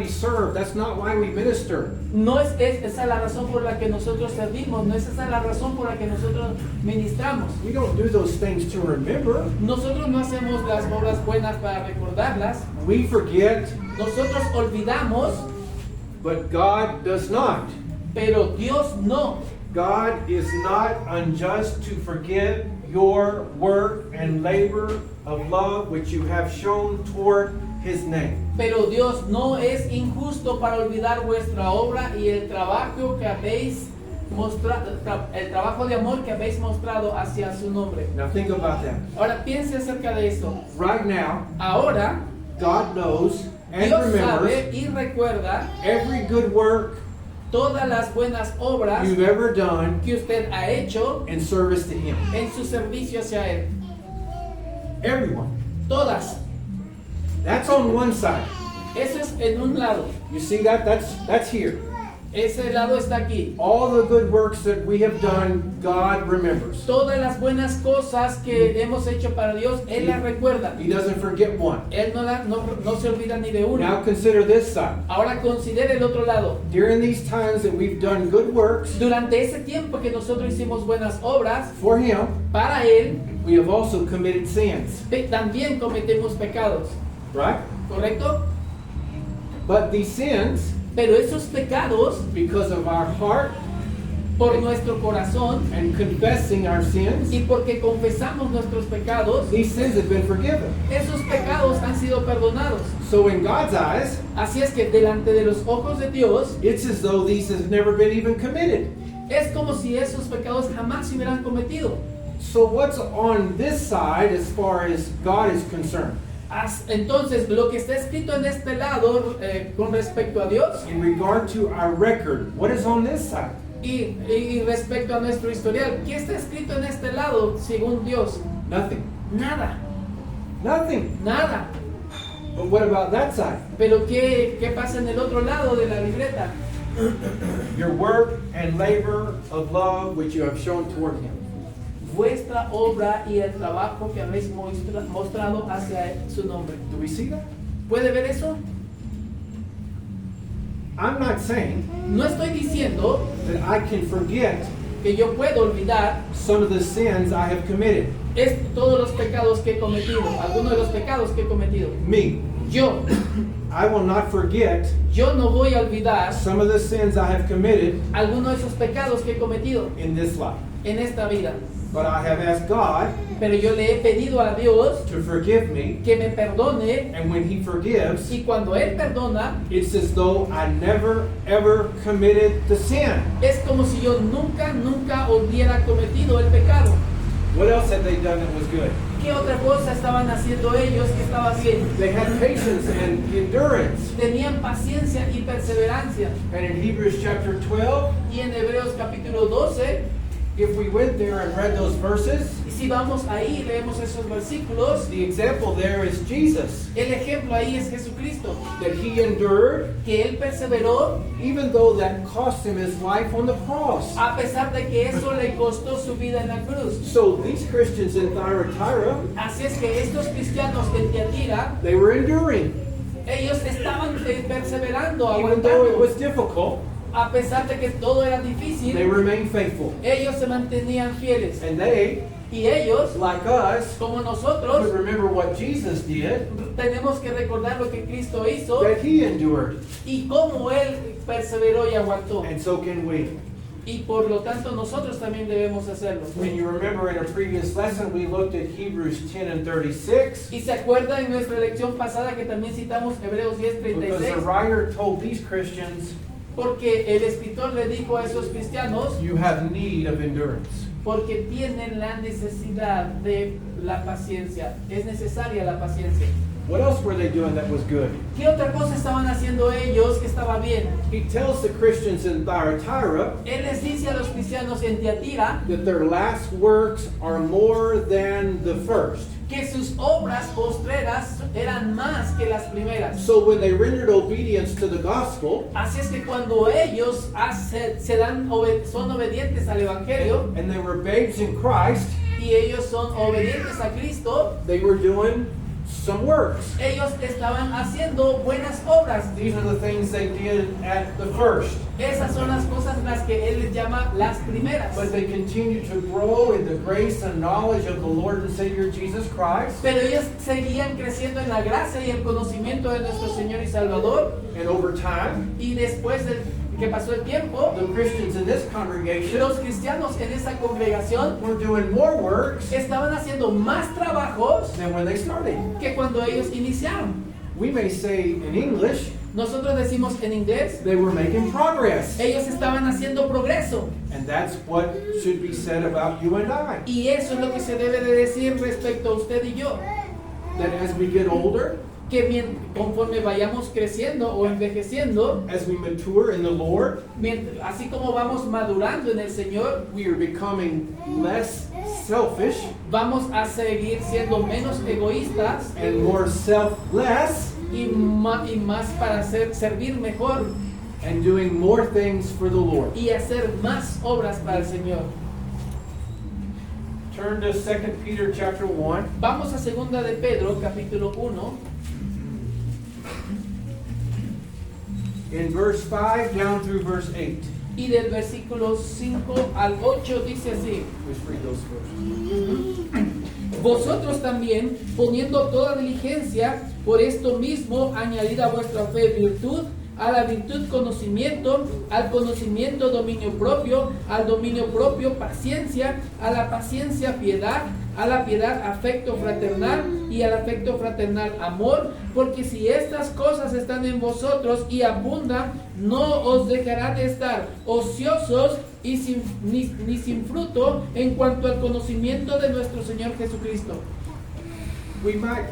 serve, that's not why we minister. No es esa la razón por la que nosotros servimos, no es esa la razón por la que nosotros ministramos. We don't do those things to remember. Nosotros no hacemos las obras buenas para recordarlas. We forget, Nosotros olvidamos, but God does not. pero Dios no. God is not unjust to forget your work and labor of love which you have shown toward His name. Pero Dios no es injusto para olvidar vuestra obra y el trabajo que habéis mostrado, el trabajo de amor que habéis mostrado hacia su nombre. Now think about that. Ahora piense acerca de esto. Right now, Ahora God knows and Dios remembers sabe y recuerda every good work todas las buenas obras you've ever done que usted ha hecho in service to Him. en su servicio hacia Él. Everyone. Todas. That's on one side. Eso es en un lado. You see that? That's here. Ese lado está aquí. All the good works that we have done, God remembers. Todas las buenas cosas que hemos hecho para Dios, Él las recuerda. He doesn't forget one. Él no se olvida ni de una. Now consider this side. Ahora considere el otro lado. During these times that we've done good works Durante ese tiempo que nosotros hicimos buenas obras for Him, para Él, we have also committed sins. también cometemos pecados. Right? ¿Correcto? But these sins, Pero esos pecados, because of our heart por nuestro corazón and confessing our sins, y porque confesamos nuestros pecados, these sins have been forgiven. esos pecados han sido perdonados. So in God's eyes, Así es que delante de los ojos de Dios, it's as though these have never been even committed. es como si esos pecados jamás se hubieran cometido. So what's on this side as far as God is concerned? Entonces, lo que está escrito en este lado con respecto a Dios In regard to our record, what is on this side? y respecto a nuestro historial, ¿qué está escrito en este lado según Dios? Nothing. Nada, Nothing. nada. But what about that side? Pero ¿qué pasa en el otro lado de la libreta? Your work and labor of love which you have shown toward Him. Vuestra obra y el trabajo que habéis mostrado hacia su nombre. Do we see that? ¿Puede ver eso? I'm not saying No estoy diciendo that I can forget que yo puedo olvidar some of the sins I have committed. todos los pecados que he cometido, algunos de los pecados que he cometido. Me, Yo I will not forget no voy a olvidar some of the sins I have committed algunos de esos pecados que he cometido in this life. en esta vida. But I have asked God Pero yo le he pedido a Dios to forgive me, que me perdone and when He forgives, y cuando Él perdona, it's as though I never ever committed the sin. es como si yo nunca hubiera cometido el pecado. What else had they done that was good? ¿Qué otra cosa estaban haciendo ellos que estaba bien? They had patience and endurance. Tenían paciencia y perseverancia. And in Hebrews chapter 12, Y en Hebreos capítulo 12, if we went there and read those verses, y si vamos ahí y leemos esos versículos, the example there is Jesus, el ejemplo ahí es Jesucristo, that He endured que Él perseveró even though that cost Him His life on the cross. a pesar de que eso le costó su vida en la cruz. So these Christians in Thyatira, Así es que estos cristianos en Tiatira, they were enduring, ellos estaban perseverando, even though it aguantando, was difficult. A pesar de que todo era they difícil, remained faithful. ellos se mantenían fieles. And they, Y ellos, like us, como would nosotros, remember what Jesus did, tenemos que recordar lo que Cristo hizo that he endured. y cómo Él perseveró y aguantó. And so can we. Y por lo tanto nosotros también debemos hacerlo. When you remember in a previous lesson, we looked at Hebrews 10 and 36, Y se acuerda en nuestra lección pasada que también citamos Hebreos because the 10:36, writer told these Christians, porque el escritor le dijo a esos cristianos, you have need of endurance. porque tienen la necesidad de la paciencia. Es necesaria la paciencia. What else were they doing that was good? ¿Qué otra cosa estaban haciendo ellos que estaba bien? He tells the Christians in Thyatira Él les dice a los cristianos en Tiatira that their last works are more than the first. que sus obras postreras eran más que las primeras. So when they rendered obedience to the gospel, Así es que cuando ellos son obedientes al Evangelio and they were babes in Christ, y ellos son obedientes a Cristo, they were doing some works. ellos estaban haciendo buenas obras. These are the things they did at the first. Esas son las cosas las que Él les llama las primeras. But they continue to grow in the grace and knowledge of the Lord and Savior Jesus Christ. Pero ellos seguían creciendo en la gracia y el conocimiento de nuestro Señor y Salvador. And over time, Y después de que pasó el tiempo, the Christians in this congregation los cristianos en esa congregación were doing more works estaban haciendo más trabajos than when they started. que cuando ellos iniciaron. We may say in English, Nosotros decimos en inglés, they were making progress. ellos estaban haciendo progreso. And that's what should be said about you and I. Y eso es lo que se debe de decir respecto a usted y yo. That as we get older, Que conforme vayamos creciendo o envejeciendo, as we mature in the Lord, así como vamos madurando en el Señor, we are becoming less selfish vamos a seguir siendo menos egoístas and more selfless y más para servir mejor and doing more things for the Lord. y hacer más obras para el Señor. Turn to 2 Peter chapter 1. Vamos a segunda de Pedro, capítulo 1, In verse 5 down through verse 8. y del versículo 5 al 8 dice así: Let's read those verses. Vosotros también, poniendo toda diligencia, por esto mismo añadid a vuestra fe virtud, a la virtud conocimiento, al conocimiento dominio propio, al dominio propio paciencia, a la paciencia piedad, a la piedad afecto fraternal y al afecto fraternal amor, porque si estas cosas están en vosotros y abundan, no os dejará de estar ociosos y ni sin fruto en cuanto al conocimiento de nuestro Señor Jesucristo. We might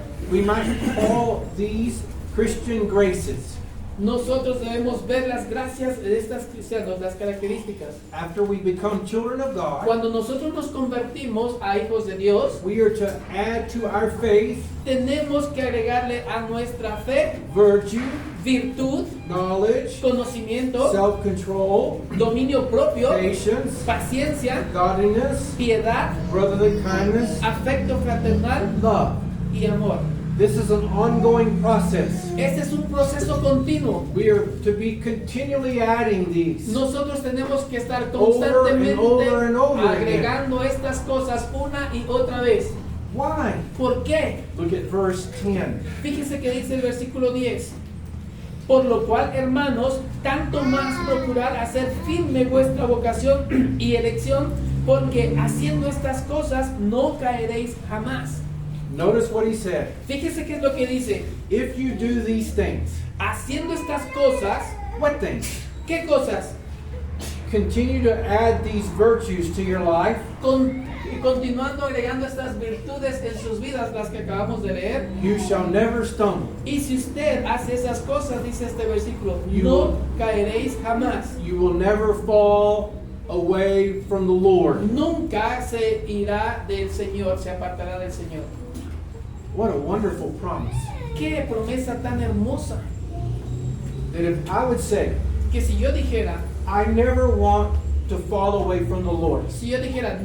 call these Christian graces. Nosotros debemos ver las gracias de estas cristianos, las características. After we become children of God, Cuando nosotros nos convertimos a hijos de Dios, we are to add to our faith tenemos que agregarle a nuestra fe virtue, virtud, knowledge, conocimiento, self-control, dominio propio, patience, paciencia, godliness, piedad, brotherly kindness, afecto fraternal love. y amor. This is an ongoing process. Este es un proceso continuo. We are to be continually adding these. Nosotros tenemos que estar Over constantemente and over and over again. agregando estas cosas una y otra vez. Why? ¿Por qué? Look at verse 10. Fíjese que dice el versículo 10. Por lo cual, hermanos, tanto más procurad hacer firme vuestra vocación y elección, porque haciendo estas cosas no caeréis jamás. Notice what he said. Fíjese qué es lo que dice. If you do these things, Haciendo estas cosas, what things? ¿qué cosas? Continue to add these virtues to your life. Y continuando agregando estas virtudes en sus vidas, las que acabamos de leer. You shall never stumble. Y si usted hace esas cosas, dice este versículo, You no will- caeréis jamás. You will never fall away from the Lord. Nunca se irá del Señor, se apartará del Señor. What a wonderful promise. Qué promesa tan hermosa. That if I would say, Que si yo dijera, I never want to fall away from the Lord,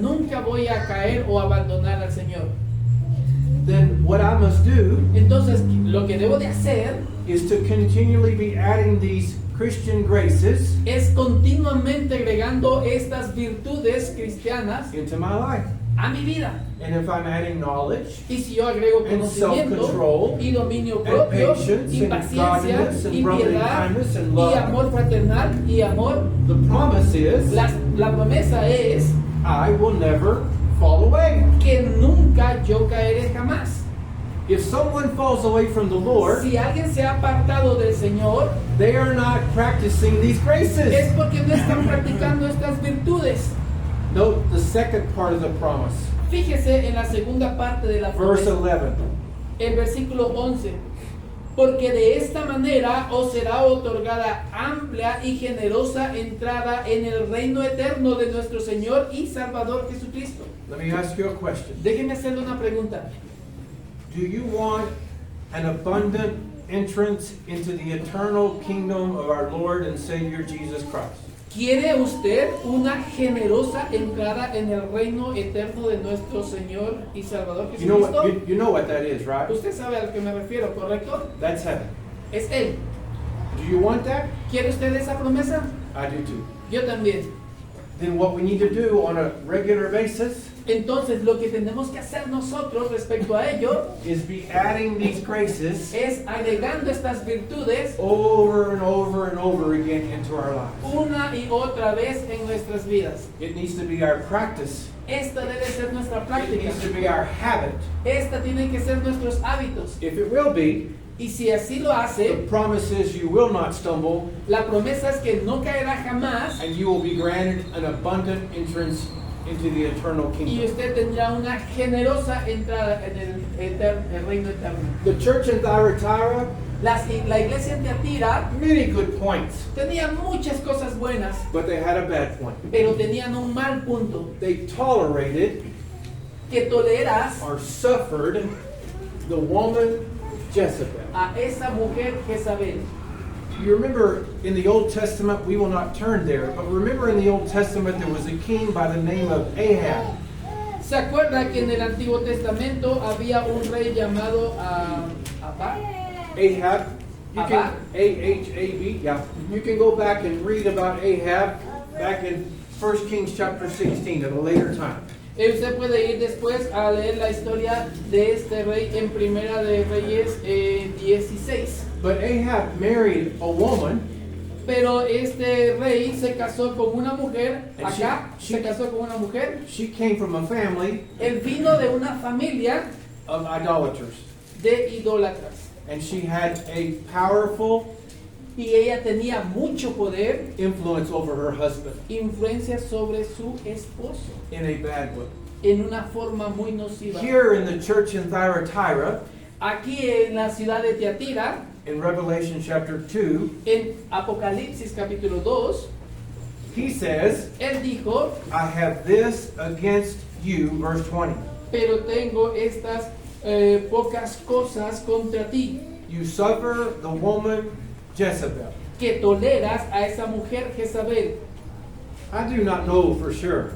nunca voy a caer o abandonar al Señor, then what I must do Entonces, lo que debo de hacer is to continually be adding these Christian graces es continuamente agregando estas virtudes cristianas into my life. a mi vida. And if I'm adding knowledge Y si yo agrego and conocimiento self-control y dominio and propio patience y and paciencia godliness and y brotherly piedad kindness and y love, amor fraternal y amor, the promise is la promesa es I will never fall away. que nunca yo caeré jamás. If someone falls away from the Lord, Si alguien se ha apartado del Señor, they are not practicing these es graces. porque no están practicando estas virtudes. Note the second part of the promise, Fíjese en la segunda parte de la verse promesa, 11. el versículo 11. Porque de esta manera os será otorgada amplia y generosa entrada en el reino eterno de nuestro Señor y Salvador Jesucristo. Let me ask you a question. Déjenme hacerle una pregunta. Do you want an abundant entrance into the eternal kingdom of our Lord and Savior Jesus Christ? ¿Quiere usted una generosa entrada en el reino eterno de nuestro Señor y Salvador You know Jesucristo? what you know what that is, right? Usted sabe a lo que me refiero, ¿correcto? That's heaven. Es Él. Do you want that? ¿Quiere usted esa promesa? I do too. Yo también. Then what we need to do on a regular basis Entonces, lo que tenemos que hacer nosotros respecto a ello is be adding these graces es agregando estas virtudes over and over and over again into our lives. una y otra vez en nuestras vidas. It needs to be our practice. Esta debe ser nuestra It práctica. needs to be our habit. Esta tiene que ser nuestros hábitos. If it will be, Y si así lo the hace, promise is you will not stumble la promesa es que no caerá jamás and you will be granted an abundant entrance into the eternal y kingdom. usted tendrá una generosa entrada en el reino eterno. The church in Thyatira, La iglesia en Tiatira many good points, tenía muchas cosas buenas, but they had a bad point. pero tenían un mal punto. They tolerated Que toleras or suffered the woman Jezebel. a esa mujer Jezabel. You remember in the Old Testament, we will not turn there, but remember in the Old Testament there was a king by the name of Ahab. ¿Se acuerda que en el Antiguo Testamento había un rey llamado Abá? Ahab, you can Ahab. A-H-A-B, yeah. You can go back and read about Ahab back in 1 Kings chapter 16 at a later time. Usted puede ir después a leer la historia de este rey en Primera de Reyes 16. But Ahab married a woman, Pero este rey se casó con una mujer, And acá she- se casó con una mujer. she came from a family Él vino de una familia of idolaters. de idólatras. And she had a powerful Y ella tenía mucho poder, influence over her husband influencia sobre su esposo, in a bad way. en una forma muy nociva. Here in the church in Thyatira, Aquí en la ciudad de Tiatira, in Revelation chapter 2, en Apocalipsis capítulo 2, he says, él dijo, I have this against you, verse 20. pero tengo estas pocas cosas contra ti, You suffer the woman Jezebel. que toleras a esa mujer Jezabel. I do not know for sure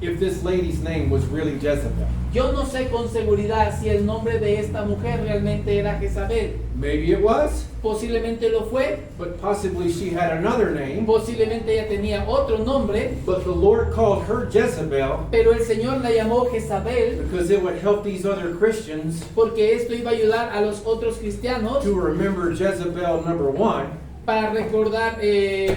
if this lady's name was really Jezebel. Yo no sé con seguridad si el nombre de esta mujer realmente era Jezabel. Maybe it was, Posiblemente lo fue, but possibly she had another name. posiblemente ella tenía otro nombre, But the Lord called her Jezebel pero el Señor la llamó Jezabel because it would help these other Christians porque esto iba a ayudar a los otros cristianos to remember Jezebel number 1, para recordar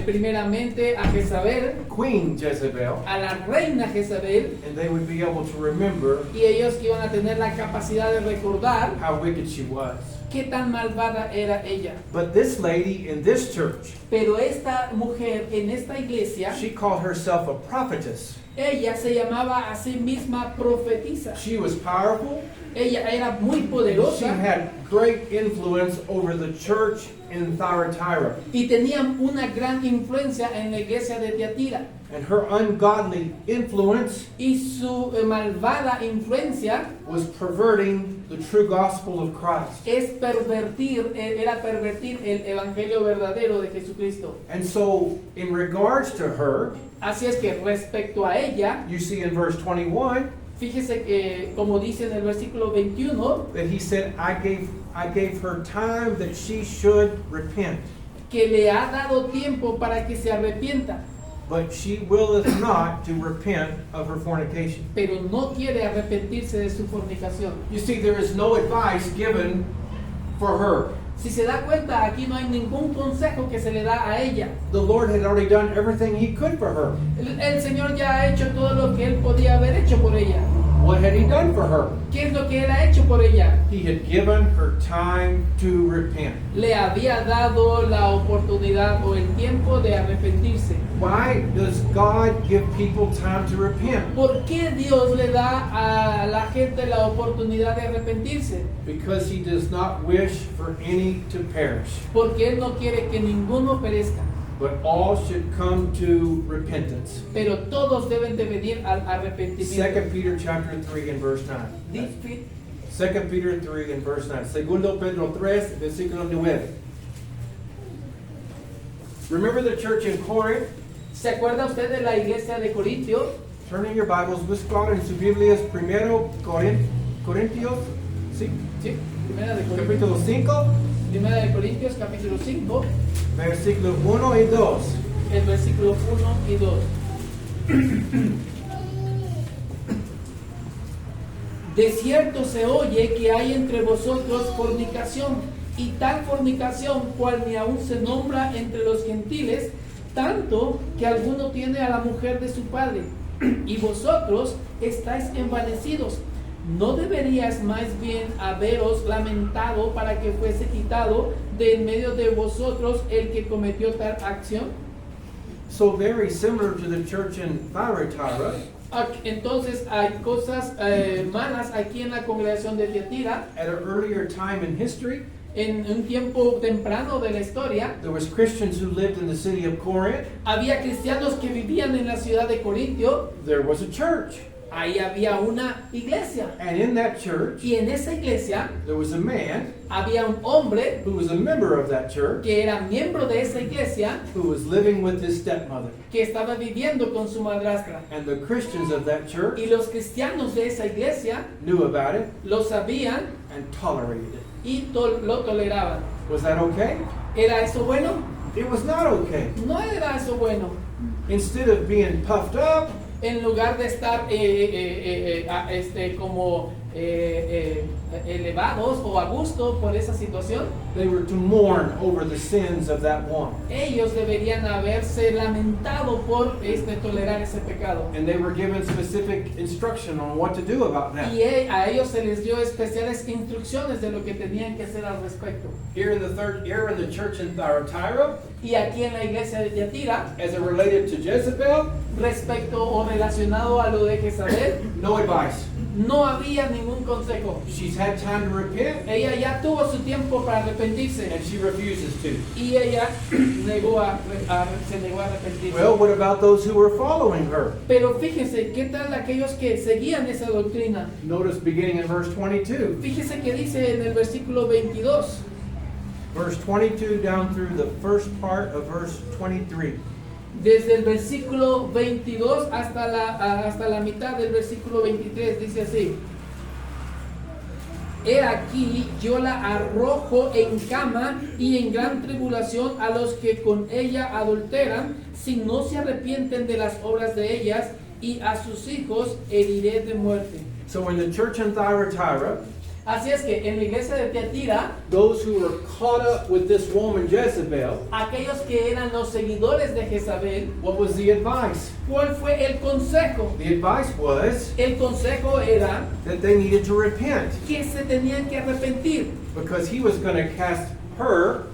primeramente a Jezabel, Queen Jezebel, a la reina Jezabel, and they would be able to remember y ellos iban a tener la capacidad de recordar how wicked she was. qué tan malvada era ella. But this lady in this church, Pero esta mujer en esta iglesia, she called herself a prophetess. ella se llamaba a sí misma profetisa. She was powerful. Ella era muy She poderosa had great influence over the church in Thyatira. y tenía una gran influencia en la iglesia de Tiatira. And her ungodly influence Y su malvada influencia was perverting the true gospel of Christ. era pervertir el evangelio verdadero de Jesucristo. And so, in regards to her, Así es que respecto a ella, you see in verse 21, Fíjese que, como dice en el versículo 21, that he said, I gave her time that she should repent, que le ha dado tiempo para que se arrepienta, but she willeth not to repent of her fornication. pero no quiere arrepentirse de su fornicación. You see, there is no advice given for her. Si se da cuenta, aquí no hay ningún consejo que se le da a ella. The Lord had already done everything he could for her. El Señor ya ha hecho todo lo que Él podía haber hecho por ella. What had he done for her? ¿Qué es lo que Él ha hecho por ella? He had given her time to repent. Le había dado la oportunidad o el tiempo de arrepentirse. Why does God give people time to repent? ¿Por qué Dios le da a la gente la oportunidad de arrepentirse? Because he does not wish for any to perish, Porque Él no quiere que ninguno perezca, but all should come to repentance. pero todos deben de venir al arrepentimiento. 2 Peter chapter 3 and verse 9. 2 Peter 3 and verse 9. Segundo Pedro 3, versículo 9. Remember the church in Corinth? ¿Se acuerda usted de la iglesia de Corintio? Turn in your Bibles, buscar en sus Biblias, primero Corintios, ¿sí? Sí, Primera de Corintios, Capítulo 5, Primera de Corintios, capítulo 5, versículos 1 y 2. el versículo 1 y 2. De cierto se oye que hay entre vosotros fornicación, y tal fornicación cual ni aún se nombra entre los gentiles, tanto que alguno tiene a la mujer de su padre, y vosotros estáis envanecidos. ¿No deberías más bien haberos lamentado para que fuese quitado de en medio de vosotros el que cometió tal acción? So very similar to the church in Thyatira. Entonces hay cosas malas aquí en la congregación de Tiatira. At an earlier time in history, En un tiempo temprano de la historia, there was Christians who lived in the city of Corinth. había cristianos que vivían en la ciudad de Corintio. There was a church. Ahí había una iglesia. And in that church, Y en esa iglesia there was a man había un hombre who was a member of that church que era miembro de esa iglesia, who was living with his stepmother. que estaba viviendo con su madrastra. And the Christians of that church Y los cristianos de esa iglesia knew about it lo sabían and tolerated it. y lo toleraban. Was that okay? ¿Era eso bueno? It was not okay. No era eso bueno. Instead of being puffed up, En lugar de estar como elevados o a gusto por esa situación, they were to mourn over the sins of that one. ellos deberían haberse lamentado por tolerar ese pecado. And they were given specific instruction on what to do about that. Y a ellos se les dio especiales instrucciones de lo que tenían que hacer al respecto. Here in the church in Thyatira, Y aquí en la iglesia de Tiatira, as it related to Jezebel, respecto o relacionado a lo de Jezabel, no advice. no había ningún consejo. She's had time to repent, Ella ya tuvo su tiempo para arrepentirse and she refuses to. y ella se negó a arrepentirse. Well, what about those who were following her? Pero fíjense, ¿qué tal aquellos que seguían esa doctrina? Notice beginning in verse 22. Fíjese que dice en el versículo 22, Verse 22 down through the first part of verse 23. desde el versículo 22 hasta la mitad del versículo 23, dice así: He aquí yo la arrojo en cama y en gran tribulación a los que con ella adulteran, si no se arrepienten de las obras de ellas, y a sus hijos heriré de muerte. So in the church in Thyatira, Así es que en la iglesia de Tiatira, those who were caught up with this woman Jezebel, aquellos que eran los seguidores de Jezabel, what was the advice? ¿cuál fue el consejo? The advice was El consejo era that they needed to repent que se tenían que arrepentir, because he was going to cast her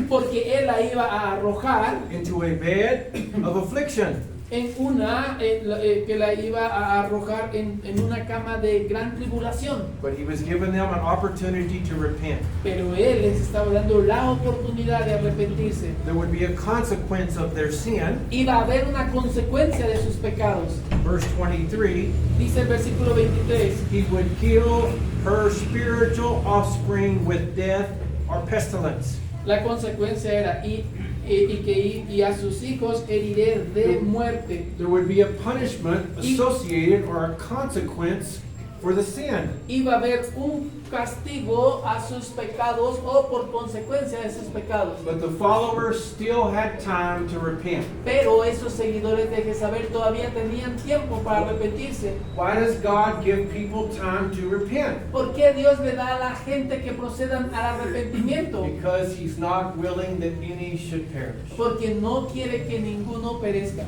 porque él la iba a arrojar into a bed of affliction. que la iba a arrojar en una cama de gran tribulación. But he was giving them an opportunity to repent. Pero él les estaba dando la oportunidad de arrepentirse. There would be a consequence of their sin. Iba a haber una consecuencia de sus pecados. Verse 23, Dice el versículo 23. he would kill her spiritual offspring with death or pestilence. La consecuencia era, y y a sus hijos heriré de muerte. There would be a punishment associated or a consequence for the sin. Iba a haber un castigo a sus pecados o por consecuencia de sus pecados. But the followers still had time to repent. Pero esos seguidores de Jezabel todavía tenían tiempo para arrepentirse. Why does God give people time to repent? ¿Por qué Dios le da a la gente que procedan al arrepentimiento? Because He's not willing that any should perish. Porque no quiere que ninguno perezca.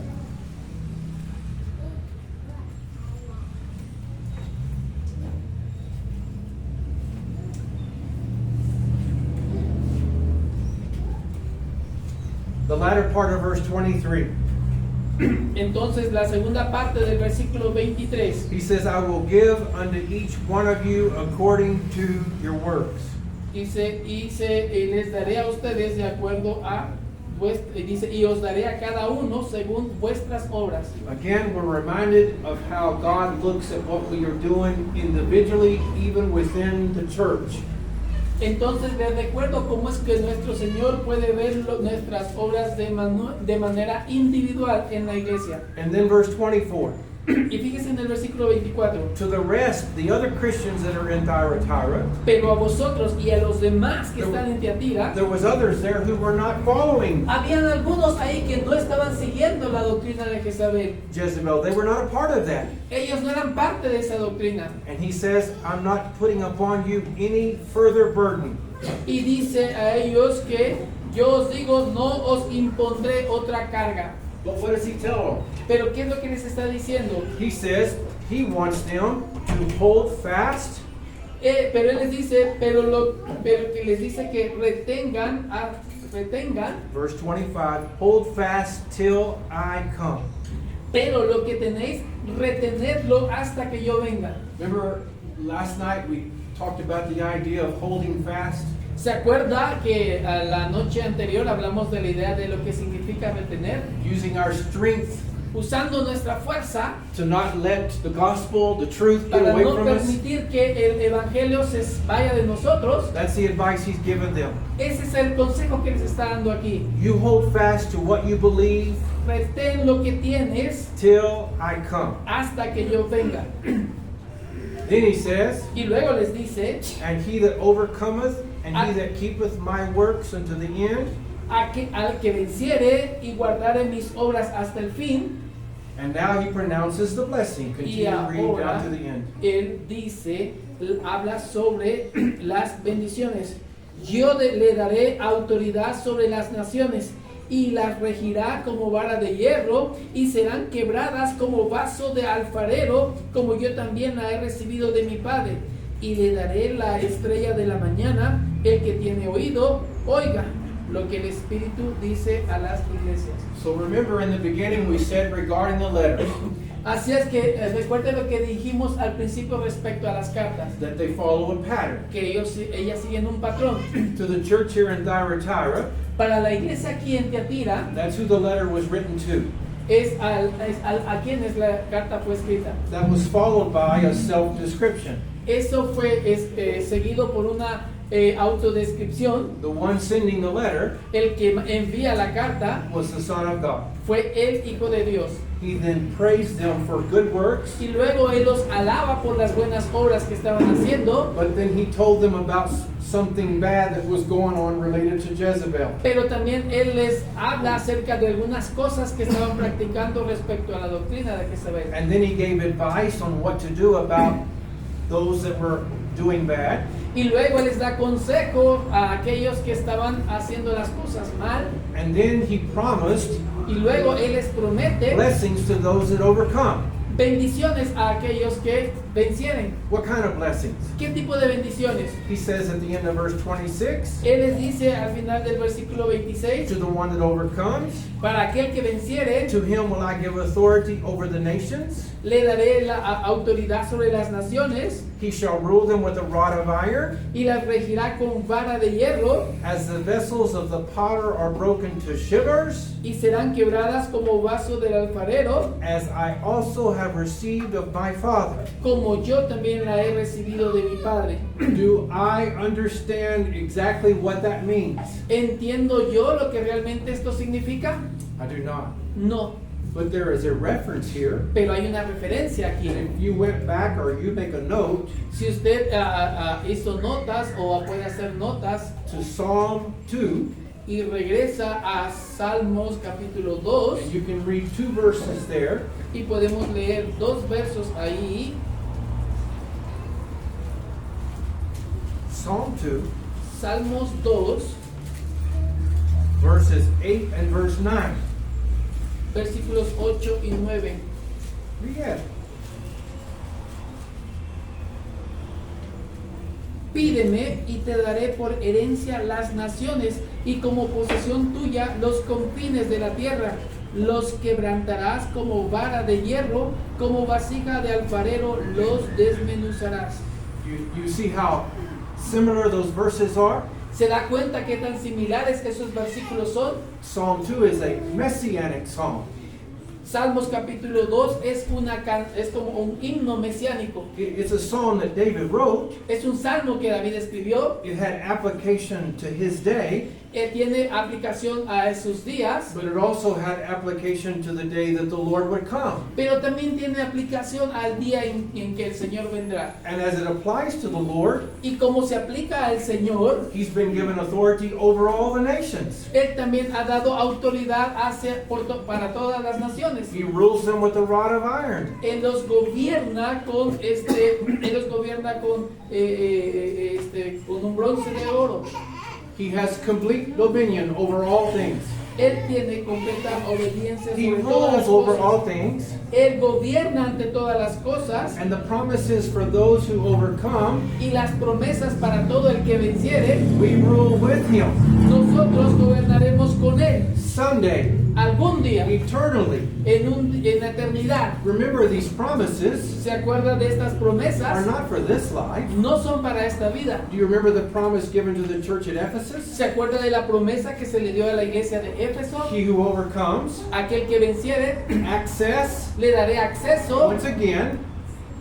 The latter part of verse 23. Entonces la segunda parte del versículo 23 He says, I will give unto each one of you according to your works. dice, y les daré a ustedes de acuerdo a dice, y os daré a cada uno según vuestras obras. Again, we're reminded of how God looks at what we are doing individually, even within the church. Entonces les recuerdo cómo es que nuestro Señor puede ver nuestras obras de manera individual en la iglesia. And then verse 24. Y fíjese en el versículo 24. To the rest, the other Christians that are in Thyatira, Pero a vosotros y a los demás que están en Tiatira, there was others there who were not following habían algunos ahí que no estaban siguiendo la doctrina de Jezabel. Jezebel. They were not a part of that. Ellos no eran parte de esa doctrina. And he says, I'm not putting upon you any further burden. Y dice a ellos que yo os digo, no os impondré otra carga. But what does he tell them? Pero ¿qué es lo que les está diciendo? He says he wants them to hold fast. Pero él les dice, pero que les dice que retengan, Verse 25, hold fast till I come. pero lo que tenéis, retenedlo hasta que yo venga. Remember last night we talked about the idea of holding fast? ¿Se acuerda que la noche anterior hablamos de la idea de lo que significa retener? Using our strength Usando nuestra fuerza to not let the gospel, the truth get para away no from us. permitir que el evangelio se vaya de nosotros. That's the advice he's given them. Ese es el consejo que les está dando aquí. You hold fast to what you believe Retén lo que tienes till I come. hasta que yo venga. Then he says, Y luego les dice, and he that overcometh, and he that keepeth my works unto the end. al que venciere y guardare mis obras hasta el fin. And now he pronounces the blessing. Y Continue to read ahora down to the end. él dice, habla sobre las bendiciones. Yo le daré autoridad sobre las naciones y las regirá como vara de hierro y serán quebradas como vaso de alfarero, como yo también la he recibido de mi Padre. Y le daré la estrella de la mañana. El que tiene oído, oiga lo que el Espíritu dice a las iglesias. So remember in the beginning we said regarding the letters Así es que recuerden lo que dijimos al principio respecto a las cartas, that they follow a pattern. que ellas siguen un patrón. To the church here in Thyatira, Para la iglesia aquí en Tiatira, that's who the letter was written to. a quien es la carta fue escrita. That was followed by a self-description. Eso fue seguido por una autodescripción. The one sending the letter El que envía la carta was the Son of God. fue el Hijo de Dios. He then praised them for good works, Y luego él los alaba por las buenas obras que estaban haciendo, but then he told them about something bad that was going on related to Jezebel. pero también él les habla acerca de algunas cosas que estaban practicando respecto a la doctrina de Jezabel. And then he gave advice on what to do about those that were doing bad. Y luego les da consejo a aquellos que estaban haciendo las cosas mal. And then he promised Y luego él les promete blessings to those that overcome. bendiciones a aquellos que vencieren. What kind of blessings? ¿Qué tipo de bendiciones? He says at the end of verse 26, Él les dice al final del versículo 26, to the one that overcomes, para aquel que venciere, to him will I give authority over the nations, le daré la autoridad sobre las naciones, He shall rule them with a rod of iron. y las regirá con vara de hierro, As the vessels of the potter are broken to shivers, y serán quebradas como vaso del alfarero, as I also have received of my Father. como yo también la he recibido de mi Padre. Do I understand exactly what that means? ¿Entiendo yo lo que realmente esto significa? I do not. No, But there is a reference here. pero hay una referencia aquí. And if you went back or you make a note Si usted hizo notas o puede hacer notas to Psalm 2, y regresa a Salmos capítulo 2 and you can read 2 verses there. y podemos leer 2 versos ahí. Psalm 2, Salmos 2, verses 8 and verse 9. versículos 8 y 9. Read. Pídeme y te daré por herencia las naciones y como posesión tuya los confines de la tierra. Los quebrantarás como vara de hierro, como vasija de alfarero los desmenuzarás. You see how similar those verses are? ¿Se da cuenta qué tan similares esos versículos son? Psalm 2 is a messianic psalm. Salmos capítulo 2 es como un himno mesiánico. It's a psalm that David wrote. Es un salmo que David escribió. It had application to his day, Tiene aplicación a sus días, but it also had application to the day that the Lord would come. pero también tiene aplicación al día en que el Señor vendrá. And as it applies to the Lord, Y como se aplica al Señor, he's been given authority over all the nations. Él también ha dado autoridad para todas las naciones. He rules them with a rod of iron. Él los gobierna con con un bronce de oro. He has complete dominion over all things. Él tiene completa obediencia He sobre todas las rules over cosas. all things. Él gobierna ante todas las cosas, And the promises for those who overcome, y las promesas para todo el que venciere, we rule with him. nosotros gobernaremos con él Someday, algún día, eternally. en la eternidad. Remember, these promises ¿Se acuerda de estas are promesas? not for this life. No son para esta vida. Do you remember the promise given to the church at Ephesus? ¿Se acuerda de la promesa que se le dio a la iglesia de Éfeso? He who overcomes, Aquel que venciere, access, le daré acceso once again,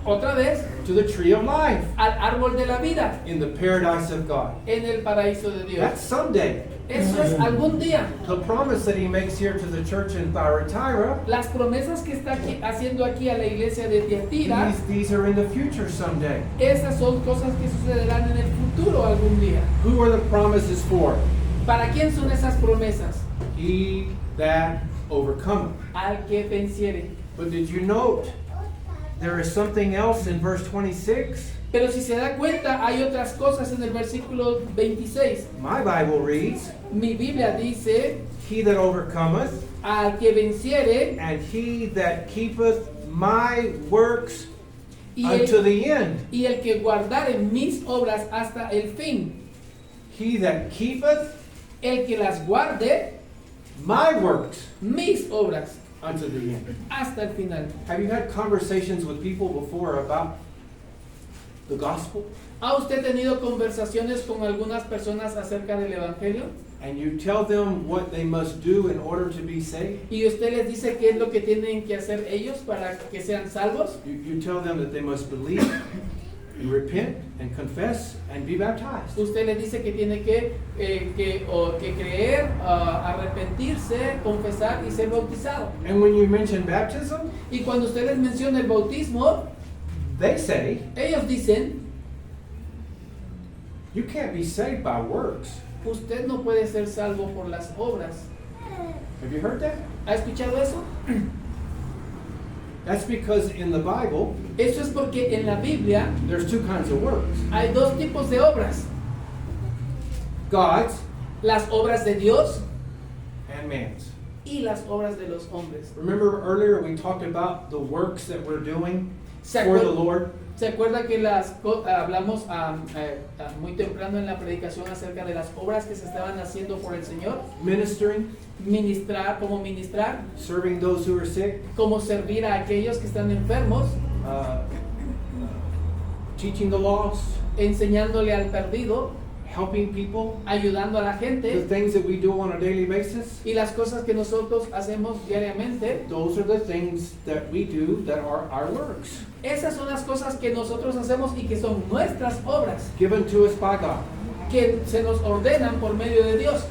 otra vez to the tree of life al árbol de la vida in the paradise of God. en el paraíso de Dios. That's someday. Eso es algún día. The promise that he makes here to the church in Thyatira, Las promesas que está haciendo aquí a la iglesia de Tiatira, these are in the future someday. esas son cosas que sucederán en el futuro algún día. Who are the promises for? ¿Para quién son esas promesas? He that overcometh. Al que venciere. But did you note there is something else in verse 26? Pero si se da cuenta, hay otras cosas en el versículo 26. My Bible reads, Mi Biblia dice, he that overcometh, al que venciere and he that keepeth my works y unto el, the end. y el que guardare mis obras hasta el fin. He that keepeth El que las guarde, my works mis obras unto the end. hasta el final. Have you had conversations with people before about the gospel? ¿Ha usted tenido conversaciones con algunas personas acerca del Evangelio? And you tell them what they must do in order to be saved? Y usted les dice qué es lo que tienen que hacer ellos para que sean salvos. You tell them that they must believe and repent and confess and be baptized. Usted les dice que tiene que creer, arrepentirse, confesar y ser bautizado. And when you mention baptism, Y cuando usted les menciona el bautismo, they say, ellos dicen, you can't be saved by works. usted no puede ser salvo por las obras. Have you heard that? ¿Ha escuchado eso? That's because in the Bible, Eso es porque en la Biblia there's two kinds of works. hay dos tipos de obras. God's Las obras de Dios and man's. y las obras de los hombres. Remember earlier we talked about the works that we're doing ¿Se for the acuerda, Lord? ¿se acuerda que hablamos muy temprano en la predicación acerca de las obras que se estaban haciendo por el Señor? Ministering, Ministrar, serving those who are sick, como servir a aquellos que están enfermos, teaching the lost, enseñándole al perdido, helping people, ayudando a la the gente, things that we do on a daily basis. y las cosas que nosotros hacemos diariamente. Those are the things that we do that are our works, Esas son las cosas que nosotros hacemos y que son nuestras obras, given to us by God. que se nos ordenan por medio de Dios.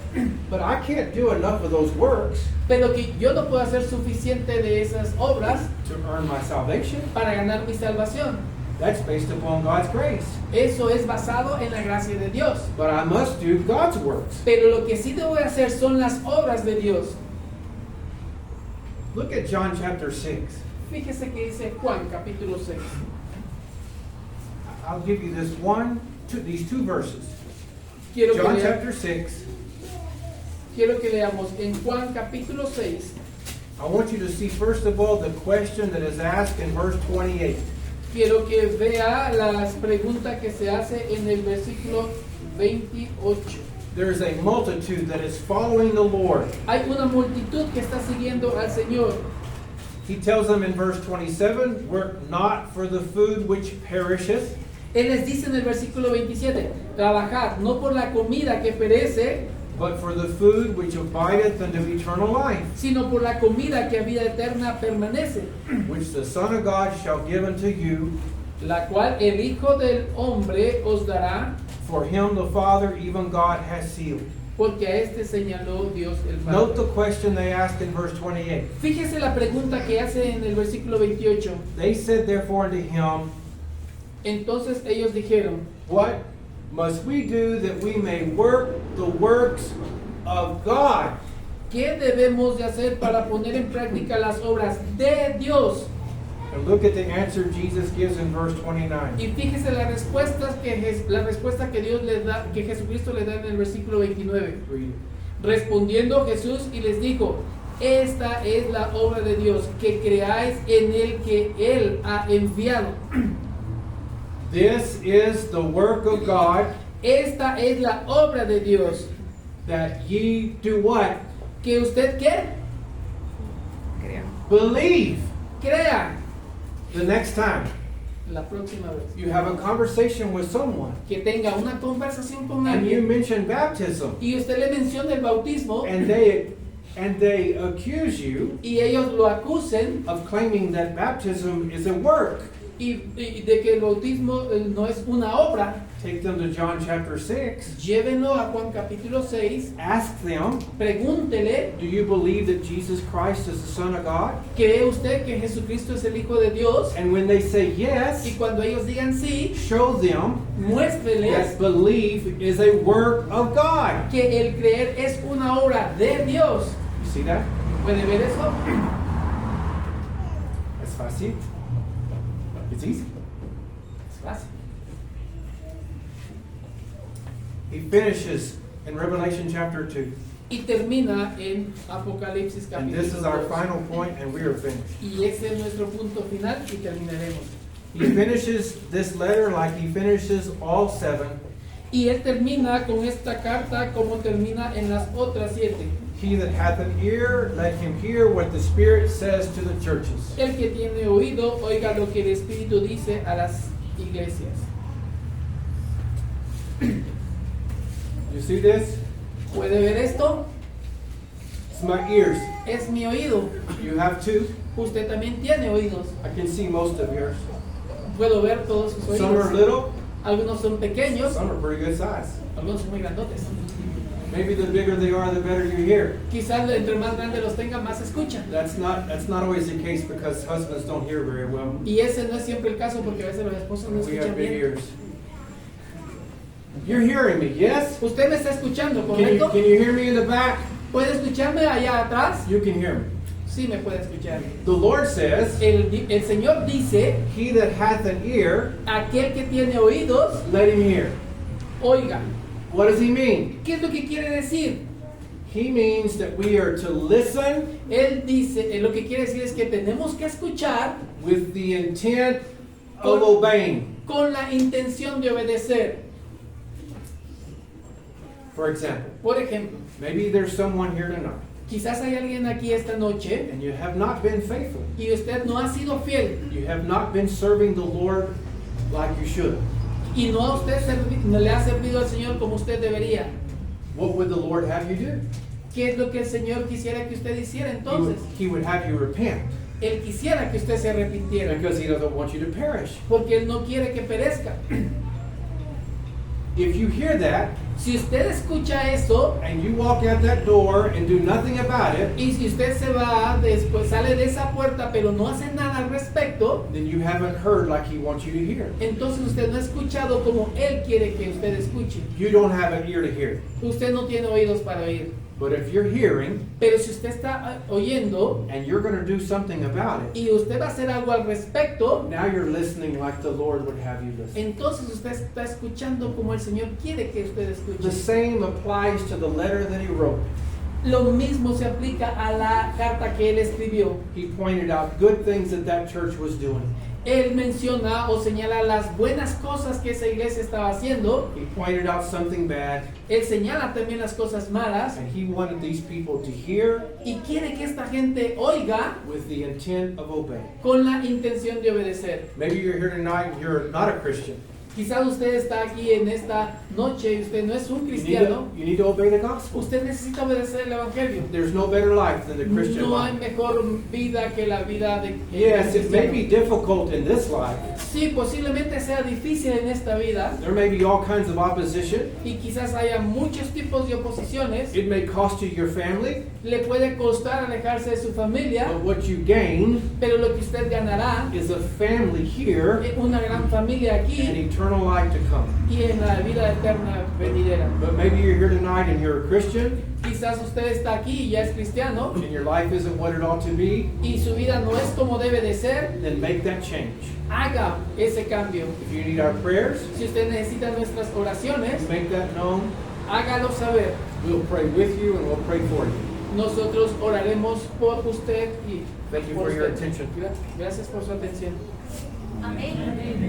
But I can't do enough of those works Pero que yo no puedo hacer suficiente de esas obras to earn my salvation. para ganar mi salvación. That's based upon God's grace. Eso es basado en la gracia de Dios. But I must do God's works. Pero lo que sí debo hacer son las obras de Dios. Look at John chapter 6. Fíjese que dice Juan capítulo 6. I'll give you these two verses. Quiero que, John lea- chapter 6. quiero que leamos en Juan capítulo 6. I want you to see first of all the question that is asked in verse 28. Quiero que vea las preguntas que se hace en el versículo 28. There is a multitude that is following the Lord. Hay una multitud que está siguiendo al Señor. He tells them in verse 27, work not for the food which perisheth, Él les dice en el versículo 27, trabajad no por la comida que perece, but for the food which abideth unto eternal life, sino por la comida que a vida eterna permanece, which the Son of God shall give unto you. la cual el Hijo del Hombre os dará, For him the Father, even God, has sealed. porque a este señaló Dios el Note Padre. the question they asked in verse 28. Fíjese la pregunta que hace en el versículo 28. They said therefore unto him, Entonces ellos dijeron, what must we do that we may work the works of God? ¿qué debemos de hacer para poner en práctica las obras de Dios? And look at the answer Jesus gives in verse 29. Y fíjese la respuesta que Dios les da, que Jesucristo le da en el versículo 29. Read it. Respondiendo Jesús y les dijo, esta es la obra de Dios, que creáis en el que Él ha enviado. This is the work of God, Esta es la obra de Dios, that ye do what? que usted ¿qué? Believe. Crea. The next time La próxima vez you have a conversation with someone que tenga una conversación con and you alguien mention baptism y usted le menciona el bautismo and they accuse you y ellos lo acusen of claiming that baptism is a work, y de que el bautismo no es una obra, take them to John chapter 6. llévenlo a Juan capítulo 6, Ask them, pregúntele, do you believe that Jesus Christ is the Son of God? ¿cree usted que Jesucristo es el Hijo de Dios? And when they say Y yes, cuando ellos digan sí, show them muéstreles that belief is a work of God. que el creer es una obra de Dios. You see that? ¿Puede ver eso? That's fácil. It's easy. Es fácil. He finishes in Revelation chapter 2. Y termina en Apocalipsis And capítulo this is our 2. final point, and we are finished. Y ese es nuestro punto final y terminaremos. He finishes this letter like he finishes all 7. Y él termina con esta carta como termina en las otras 7. He that hath an ear, let him hear what the Spirit says to the churches. El que tiene oído, oiga lo que el Espíritu dice a las iglesias. You see this? ¿Puede ver esto? It's my ears. Es mi oído. You have two. Usted también tiene oídos. I can see most of yours. Puedo ver todos sus oídos. Some are little, Algunos son pequeños, some are pretty good size. algunos son muy grandotes. Maybe the bigger they are, the better you hear. Quizás entre más grandes los tenga, más escuchan. That's not always the case because husbands don't hear very well. Y ese no es siempre el caso porque a veces los esposos no We escuchan have big bien. ears. You're hearing me, yes? Usted me está escuchando, Can you, ¿correcto? can you hear me in the back? ¿Puede escucharme allá atrás? You can hear me. Sí, me puede escuchar. The Lord says, El Señor dice, he that hath an ear, aquel que tiene oídos, let him hear. oiga. What does he mean? ¿Qué es lo que quiere decir? He means that we are to listen Él dice, lo que quiere decir es que tenemos que escuchar with the intent of obeying. con la intención de obedecer. For example, Por ejemplo, maybe there's someone here tonight quizás hay alguien aquí esta noche and you have not been faithful. y usted no ha sido fiel, You have not been serving the Lord like you should. y no a usted no le ha servido al Señor como usted debería. What would the Lord have you do? ¿Qué es lo que el Señor quisiera que usted hiciera entonces? He would have you repent Él quisiera que usted se arrepintiera, because He doesn't want you to perish. porque Él no quiere que perezca. If you hear that Si usted escucha eso, and you walk out that door and do nothing about it, y si usted se va, después sale de esa puerta, pero no hace nada al respecto, then you haven't heard like He wants you to hear. entonces usted no ha escuchado como Él quiere que usted escuche. You don't have an ear to hear. Usted no tiene oídos para oír. But if you're hearing Pero si usted está oyendo and you're going to do something about it, y usted va a hacer algo al respecto, now you're listening like the Lord would have you listen. entonces usted está escuchando como el Señor quiere que usted The escuche. same applies to the letter that He wrote. Lo mismo se aplica a la carta que Él escribió. He pointed out good things that that church was doing. Él menciona o señala las buenas cosas que esa iglesia estaba haciendo. He pointed out something bad, Él señala también las cosas malas and He wanted these people to hear y quiere que esta gente oiga with the intent of obeying. con la intención de obedecer. Maybe you're here tonight and you're not a Christian. Quizás usted está aquí en esta noche y usted no es un cristiano. You need to obey the gospel. Usted necesita obedecer el evangelio. There's no better life than the Christian No hay life. mejor vida que la vida de Yes, it may cristiano. be difficult in this life. Sí, posiblemente sea difícil en esta vida There may be all kinds of opposition. y quizás haya muchos tipos de oposiciones. It may cost you your family, Le puede costar alejarse de su familia, but what you gain pero lo que usted ganará is a family here es una gran familia and aquí eternal life to come. y en la vida eterna venidera. But maybe you're here tonight and you're a Christian Quizás usted está aquí y ya es cristiano and your life isn't what it ought to be, y su vida no es como debe de ser. then make that change. Haga ese cambio. If you need our prayers, Si usted necesita nuestras oraciones, make that known. hágalo saber. We'll pray with you and we'll pray for you. Nosotros oraremos por usted y Thank you por for your usted. attention. Gracias por su atención. Amén.